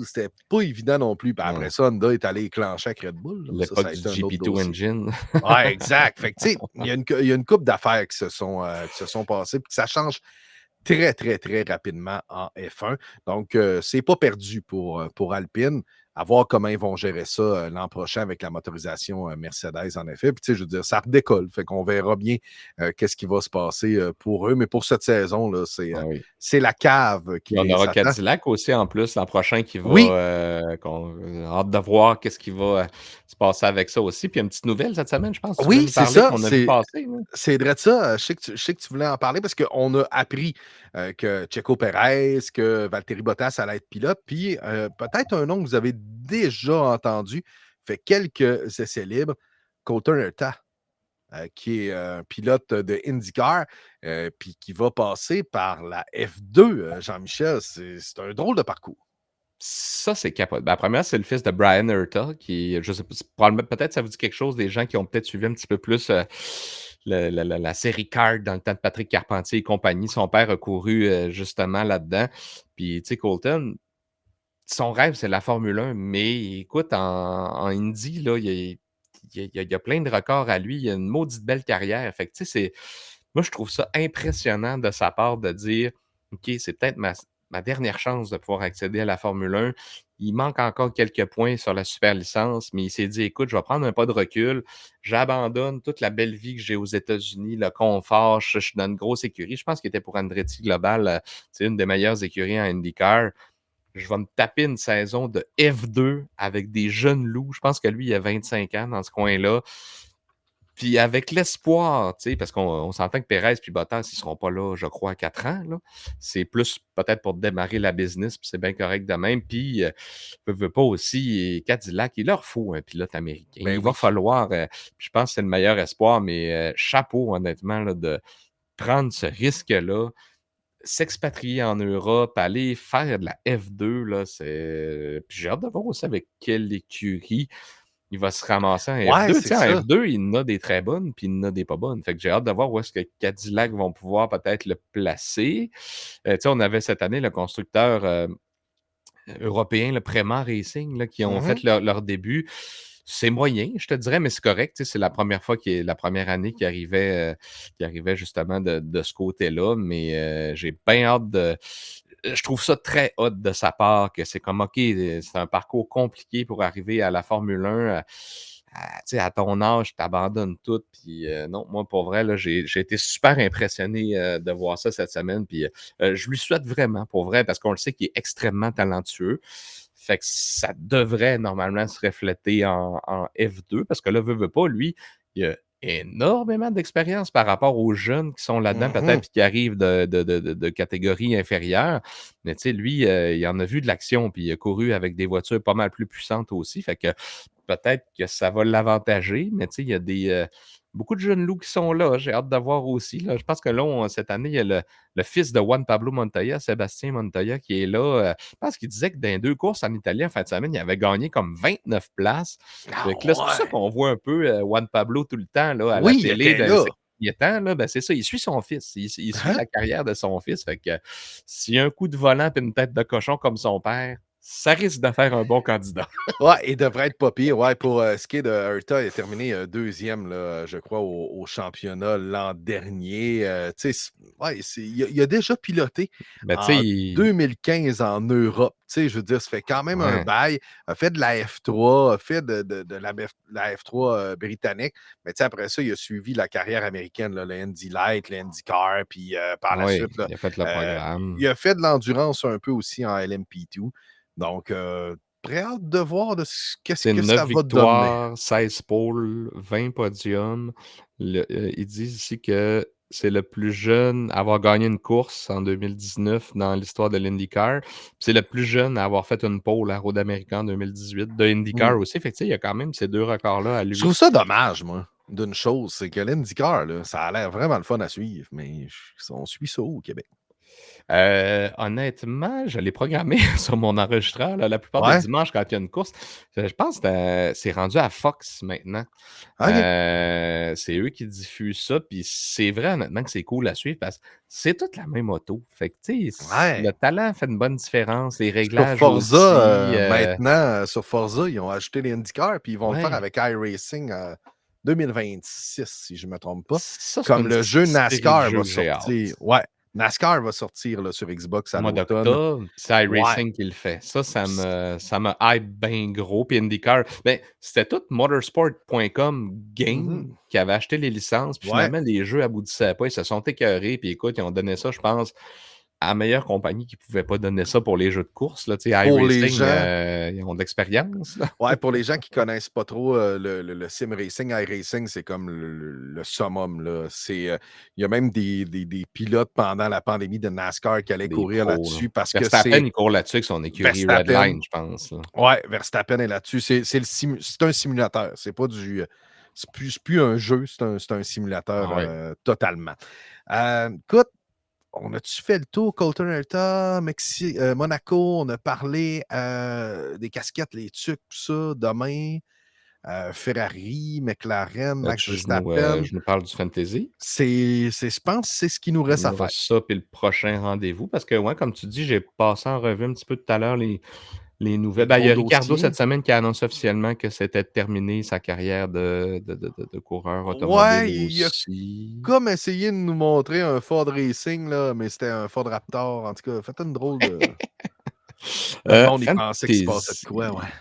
Speaker 1: c'était pas évident non plus. Puis après
Speaker 2: Non,
Speaker 1: ça, Honda est allé éclencher avec Red Bull, là. Ça
Speaker 2: l'époque
Speaker 1: a
Speaker 2: du
Speaker 1: été un autre
Speaker 2: GP2
Speaker 1: dossier.
Speaker 2: engine.
Speaker 1: Ouais, exact. Fait que, tu sais, il y a une couple d'affaires qui se sont passées, puis que ça change très, très, très rapidement en F1. Donc, c'est pas perdu pour Alpine. À voir comment ils vont gérer ça l'an prochain avec la motorisation Mercedes, en effet. Puis, tu sais, je veux dire, ça redécolle. Fait qu'on verra bien qu'est-ce qui va se passer pour eux. Mais pour cette saison, là,
Speaker 2: Ah oui.
Speaker 1: c'est la cave qui
Speaker 2: Puis on
Speaker 1: les
Speaker 2: aura
Speaker 1: attend.
Speaker 2: Cadillac aussi en plus l'an prochain qui
Speaker 1: Oui,
Speaker 2: va, hâte de voir qu'est-ce qui va, se passer avec ça aussi. Puis il y a une petite nouvelle cette semaine, je pense que tu voulais
Speaker 1: oui,
Speaker 2: nous
Speaker 1: c'est
Speaker 2: parler,
Speaker 1: ça.
Speaker 2: qu'on a vu passer, là.
Speaker 1: C'est vrai de ça. Je sais que tu voulais en parler parce qu'on a appris que Checo Pérez, que Valtteri Bottas allait être pilote. Puis peut-être un nom que vous avez déjà entendu, fait quelques essais libres, Colton Herta, qui est un pilote de IndyCar, puis qui va passer par la F2, Jean-Michel. C'est un drôle de parcours.
Speaker 2: Ça, c'est capote. Ben, premièrement, c'est le fils de Brian Herta qui, je sais pas, probablement peut-être ça vous dit quelque chose, des gens qui ont peut-être suivi un petit peu plus, la série Cars dans le temps de Patrick Carpentier et compagnie. Son père a couru, justement là-dedans. Puis, tu sais, Colton, son rêve, c'est la Formule 1, mais écoute, en Indy, là, il y a plein de records à lui. Il a une maudite belle carrière. Fait que, tu sais, moi, je trouve ça impressionnant de sa part de dire: «OK, c'est peut-être ma dernière chance de pouvoir accéder à la Formule 1». Il manque encore quelques points sur la super licence, mais il s'est dit: «Écoute, je vais prendre un pas de recul. J'abandonne toute la belle vie que j'ai aux États-Unis, le confort. Je suis dans une grosse écurie». Je pense qu'il était pour Andretti Global, c'est une des meilleures écuries en IndyCar. Je vais me taper une saison de F2 avec des jeunes loups. Je pense que lui, il a 25 ans dans ce coin-là. Puis avec l'espoir, tu sais, parce qu'on s'entend que Perez puis Bottas, ils seront pas là, je crois, 4 ans, là. C'est plus peut-être pour démarrer la business, puis c'est bien correct de même. Puis, veux pas aussi, Cadillac, il leur faut un pilote américain.
Speaker 1: Ben
Speaker 2: Il va
Speaker 1: oui.
Speaker 2: falloir, je pense que c'est le meilleur espoir, mais chapeau, honnêtement, là, de prendre ce risque-là, s'expatrier en Europe, aller faire de la F2, là, c'est puis j'ai hâte de voir aussi avec quelle écurie il va se ramasser en
Speaker 1: Ouais,
Speaker 2: F2. Tu
Speaker 1: c'est
Speaker 2: sais, en
Speaker 1: ça.
Speaker 2: F2, il en a des très bonnes, puis il en a des pas bonnes. Fait que j'ai hâte de voir où est-ce que Cadillac vont pouvoir peut-être le placer. Tu sais, on avait cette année le constructeur, européen, le Prema Racing, là, qui ont
Speaker 1: Mhm.
Speaker 2: fait leur début. C'est moyen, je te dirais, mais c'est correct. Tu sais, c'est la première fois la première année qui arrivait justement de ce côté-là. Mais j'ai bien hâte de. Je trouve ça très hot de sa part que c'est comme OK, c'est un parcours compliqué pour arriver à la Formule 1. Tu sais, à ton âge, tu abandonnes tout. Puis non, moi, pour vrai, là, j'ai été super impressionné de voir ça cette semaine. Puis je lui souhaite vraiment, pour vrai, parce qu'on le sait qu'il est extrêmement talentueux. Fait que ça devrait normalement se refléter en F2, parce que là, veut pas, lui, il a énormément d'expérience par rapport aux jeunes qui sont là-dedans, peut-être,
Speaker 1: Mhm.
Speaker 2: puis qui arrivent de catégories inférieures. Mais tu sais, lui, il en a vu de l'action, puis il a couru avec des voitures pas mal plus puissantes aussi. Fait que peut-être que ça va l'avantager, mais tu sais, il y a beaucoup de jeunes loups qui sont là. J'ai hâte de voir aussi, là. Je pense que là, cette année, il y a le fils de Juan Pablo Montoya, Sébastien Montoya, qui est là. Je pense qu'il disait que dans les 2 courses en Italie en fin de semaine, il avait gagné comme 29 places.
Speaker 1: Ah
Speaker 2: Fait que là, c'est pour ça
Speaker 1: ouais.
Speaker 2: qu'on voit un peu, Juan Pablo tout le temps là, à la
Speaker 1: Oui, il
Speaker 2: télé
Speaker 1: était
Speaker 2: dans
Speaker 1: là.
Speaker 2: ces derniers temps, là. Ben, c'est ça, il suit son fils. Il suit
Speaker 1: Hein?
Speaker 2: la carrière de son fils. Fait que s'il y a un coup de volant et une tête de cochon comme son père, ça risque de faire un bon candidat.
Speaker 1: Ouais, il devrait être pas pire. Ouais, pour ce qui est de Hurta, il a terminé 2e, là, je crois, au championnat l'an dernier. Tu sais, ouais, il a déjà piloté
Speaker 2: Ben, tu sais,
Speaker 1: en 2015 en Europe. Tu sais, je veux dire, ça fait quand même un
Speaker 2: ouais,
Speaker 1: bail. A fait de la F3, a fait de la F3 britannique. Mais tu sais, après ça, il a suivi la carrière américaine, là, le Indy Light, le IndyCar, puis par la
Speaker 2: oui,
Speaker 1: suite, là,
Speaker 2: il a fait le programme.
Speaker 1: il a fait de l'endurance un peu aussi en LMP2. Donc, très hâte de voir qu'est-ce
Speaker 2: C'est
Speaker 1: que
Speaker 2: 9
Speaker 1: ça va donner.
Speaker 2: victoires, 16 pôles, 20 podiums. Ils disent ici que c'est le plus jeune à avoir gagné une course en 2019 dans l'histoire de l'IndyCar. C'est le plus jeune à avoir fait une pole à Road America en 2018, de IndyCar
Speaker 1: Mmh.
Speaker 2: aussi. Fait que, tu sais, il y a quand même ces 2 records-là à
Speaker 1: Je
Speaker 2: lui.
Speaker 1: trouve ça dommage, moi, d'une chose, c'est que l'IndyCar, là, ça a l'air vraiment le fun à suivre, mais on suit ça où au Québec?
Speaker 2: Honnêtement, je l'ai programmé sur mon enregistreur, là, la plupart des
Speaker 1: Ouais?
Speaker 2: dimanches quand il y a une course. Je pense que c'est rendu à Fox maintenant.
Speaker 1: OK.
Speaker 2: C'est eux qui diffusent ça, puis c'est vrai honnêtement que c'est cool à suivre parce que c'est toute la même auto. Fait que, tu sais, le
Speaker 1: Ouais.
Speaker 2: talent fait une bonne différence, les
Speaker 1: Sur
Speaker 2: réglages aussi,
Speaker 1: Forza, maintenant, sur Forza, ils ont ajouté les IndyCar, puis ils vont le faire
Speaker 2: ouais,
Speaker 1: avec iRacing, 2026, si je ne me trompe pas.
Speaker 2: ça, c'est
Speaker 1: Comme
Speaker 2: une
Speaker 1: le jeu
Speaker 2: série de
Speaker 1: NASCAR
Speaker 2: jeux
Speaker 1: va
Speaker 2: que j'ai
Speaker 1: sortir.
Speaker 2: hâte.
Speaker 1: Ouais, NASCAR va sortir là, sur Xbox
Speaker 2: Au
Speaker 1: à
Speaker 2: mois
Speaker 1: l'automne.
Speaker 2: d'octobre, c'est
Speaker 1: Ouais.
Speaker 2: iRacing qui le fait. Ça me hype bien gros. Puis IndyCar, ben, c'était tout motorsport.com
Speaker 1: Mhm.
Speaker 2: Game qui avait acheté les licences. Puis
Speaker 1: Ouais.
Speaker 2: finalement, les jeux aboutissaient pas. Ils se sont écœurés. Puis écoute, ils ont donné ça, je pense, à la meilleure compagnie qui pouvait pas donner ça pour les jeux de course. Là. Tu sais,
Speaker 1: Pour les
Speaker 2: iRacing,
Speaker 1: gens
Speaker 2: ils ont de l'expérience. Là.
Speaker 1: Ouais, pour les gens qui connaissent pas trop, le sim racing, iRacing, c'est comme le summum, là. Il y a même des pilotes pendant la pandémie de NASCAR qui allaient
Speaker 2: Des
Speaker 1: courir
Speaker 2: pros. Là.
Speaker 1: là-dessus parce que
Speaker 2: Verstappen,
Speaker 1: c'est
Speaker 2: il court là-dessus avec son écurie
Speaker 1: Verstappen
Speaker 2: Redline, je pense. Là.
Speaker 1: ouais, Verstappen est là-dessus. C'est un simulateur, c'est pas c'est plus un jeu, c'est un simulateur,
Speaker 2: Ah ouais.
Speaker 1: totalement. Écoute, on a-tu fait le tour? Colton Herta, Monaco, on a parlé, des casquettes, les tucs, tout ça. Demain, Ferrari, McLaren, Max Verstappen.
Speaker 2: Je nous parle du fantasy.
Speaker 1: Je pense que c'est ce qui nous
Speaker 2: Il
Speaker 1: reste à
Speaker 2: nous
Speaker 1: faire.
Speaker 2: reste ça, puis le prochain rendez-vous. Parce que, ouais, comme tu dis, j'ai passé en revue un petit peu tout à l'heure les
Speaker 1: Les
Speaker 2: nouvelles. Ben, il y
Speaker 1: gros
Speaker 2: a Ricardo
Speaker 1: dossiers.
Speaker 2: cette semaine qui a annoncé officiellement que c'était terminé sa carrière de coureur automobile
Speaker 1: Ouais, il a
Speaker 2: aussi.
Speaker 1: comme essayé de nous montrer un Ford Racing, là, mais c'était un Ford Raptor. En tout cas, faites une drôle de. Le monde, il pensait qu'il se passait de quoi, ouais.
Speaker 2: Fantasy.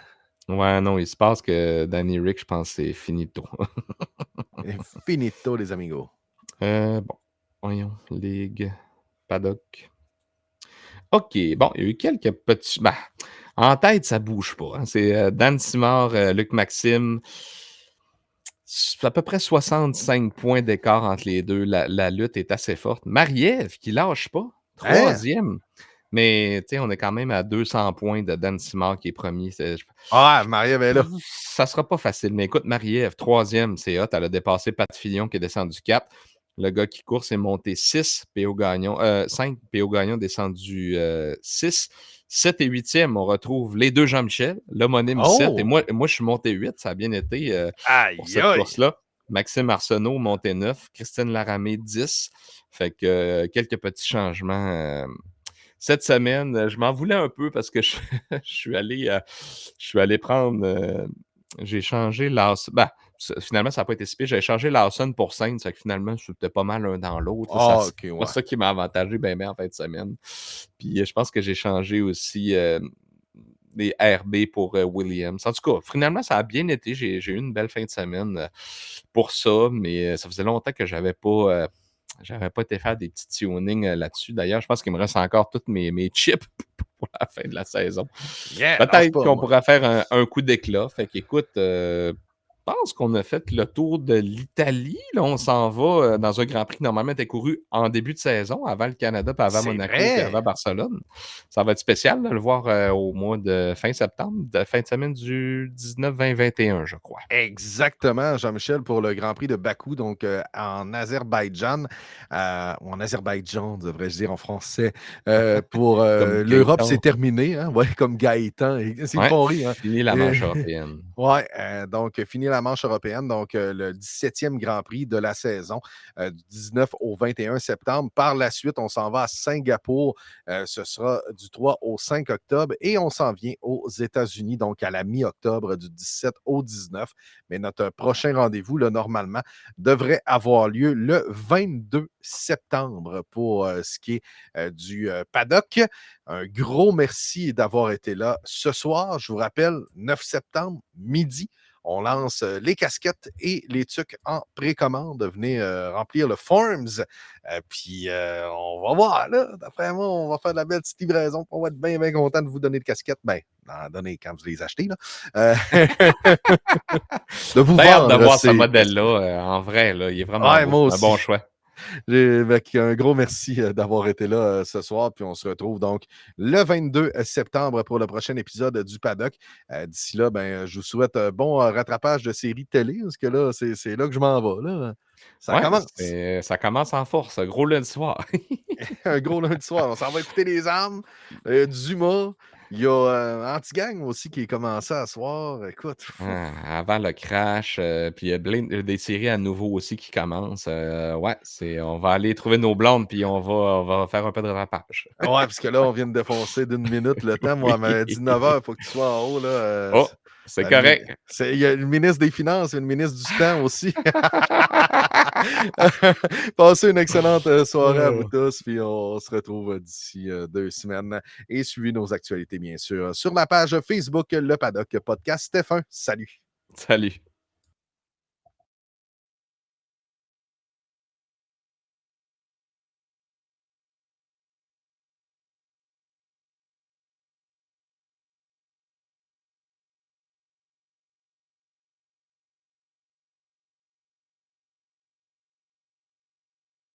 Speaker 2: Ouais, non, il se passe que Danny Rick, je pense que c'est finito.
Speaker 1: Finito, les amigos.
Speaker 2: Bon, voyons, Ligue, Paddock. OK, bon, il y a eu quelques petits en tête, ça bouge pas, hein. C'est, Dan Simard, Luc Maxime. C'est à peu près 65 points d'écart entre les 2. La lutte est assez forte. Marie-Ève qui lâche pas,
Speaker 1: Hein?
Speaker 2: 3e. Mais, tu sais, on est quand même à 200 points de Dan Simard qui est 1er.
Speaker 1: Ah, Marie-Ève est là.
Speaker 2: Ça sera pas facile. Mais écoute, Marie-Ève, 3e, c'est hot. Elle a dépassé Pat Fillon qui est descendu 4. Le gars qui court s'est monté 6 PO Gagnon, 5 PO Gagnon descendu 6. 7 et 8e, on retrouve les deux Jean-Michel, l'homonyme 7. Et
Speaker 1: Oh!
Speaker 2: moi, je suis monté 8. Ça a bien été pour
Speaker 1: Aïe,
Speaker 2: cette
Speaker 1: aïe!
Speaker 2: course-là. Maxime Arsenault monté 9. Christine Laramée 10. Fait que quelques petits changements. Cette semaine, je m'en voulais un peu parce que je suis allé prendre. J'ai changé Lawson. Finalement, ça n'a pas été si pire. J'ai changé Lawson pour Saints. Fait que finalement, c'était pas mal l'un dans l'autre. Là.
Speaker 1: Ah,
Speaker 2: C'est
Speaker 1: OK,
Speaker 2: pas
Speaker 1: ouais.
Speaker 2: ça qui m'a avantagé bien, bien en fin de semaine. Puis je pense que j'ai changé aussi les RB pour Williams. En tout cas, finalement, ça a bien été. J'ai eu une belle fin de semaine pour ça, mais ça faisait longtemps que j'avais pas été faire des petits tunings là-dessus. D'ailleurs, je pense qu'il me reste encore tous mes chips pour la fin de la saison.
Speaker 1: Yeah, lâche
Speaker 2: Peut-être
Speaker 1: pas,
Speaker 2: qu'on
Speaker 1: moi.
Speaker 2: pourra faire un coup d'éclat. Fait qu'écoute, je pense qu'on a fait le tour de l'Italie. Là, on s'en va dans un Grand Prix qui normalement était couru en début de saison, avant le Canada, puis avant
Speaker 1: C'est
Speaker 2: Monaco, puis
Speaker 1: vrai!
Speaker 2: avant Barcelone. Ça va être spécial de le voir au mois de fin septembre, de fin de semaine du 19, 20, 21, je crois.
Speaker 1: Exactement, Jean-Michel, pour le Grand Prix de Bakou, donc en Azerbaïdjan, ou en Azerbaïdjan, devrais-je dire en français. Pour
Speaker 2: Comme
Speaker 1: l'Europe,
Speaker 2: Gaëtan.
Speaker 1: c'est terminé, hein? Ouais, comme Gaëtan. Ils me
Speaker 2: Ouais,
Speaker 1: font rire, hein?
Speaker 2: fini la
Speaker 1: Et
Speaker 2: manche européenne.
Speaker 1: Ouais, donc fini la manche européenne, donc le 17e Grand Prix de la saison, du 19 au 21 septembre. Par la suite, on s'en va à Singapour. Ce sera du 3 au 5 octobre et on s'en vient aux États-Unis, donc à la mi-octobre du 17 au 19. Mais notre prochain rendez-vous, là, normalement, devrait avoir lieu le 22 septembre pour ce qui est du paddock. Un gros merci d'avoir été là ce soir. Je vous rappelle, 9 septembre, midi, on lance les casquettes et les tucs en précommande. Venez remplir le Forms. Puis on va voir, là. D'après moi, on va faire de la belle petite livraison. On va être bien, bien content de vous donner de casquettes. Ben, en donner quand vous les achetez, là. De vous
Speaker 2: Bien hâte de
Speaker 1: vendre
Speaker 2: voir ce
Speaker 1: ces casquettes.
Speaker 2: modèle-là en vrai. Là, il est vraiment
Speaker 1: Ouais,
Speaker 2: beau.
Speaker 1: moi
Speaker 2: Un bon
Speaker 1: aussi.
Speaker 2: choix.
Speaker 1: Un gros merci d'avoir été là ce soir. Puis on se retrouve donc le 22 septembre pour le prochain épisode du Paddock. D'ici là, ben, je vous souhaite un bon rattrapage de séries télé, parce que là, c'est là que je m'en vais. Là. Ça
Speaker 2: Ouais,
Speaker 1: commence.
Speaker 2: ça commence en force. Gros lundi soir.
Speaker 1: Un gros lundi soir. On s'en va écouter les armes, Dumas. Il y a Anti-Gang aussi qui est commencé à soir. Écoute,
Speaker 2: Avant le crash, puis il y a des séries à nouveau aussi qui commencent. Ouais, on va aller trouver nos blondes, puis on va faire un peu de rattrapage.
Speaker 1: ouais, parce que là, on vient de défoncer d'une minute le temps. Moi, elle m'avait dit 9 heures, il faut que tu sois en haut. Là,
Speaker 2: Oh, c'est correct.
Speaker 1: il y a le ministre des Finances et le ministre du Temps aussi. Passez une excellente soirée à vous
Speaker 2: Euh,
Speaker 1: tous, puis on se retrouve d'ici 2 semaines. Et suivez nos actualités, bien sûr, sur la page Facebook Le Paddock Podcast. Stéphane, salut.
Speaker 2: Salut.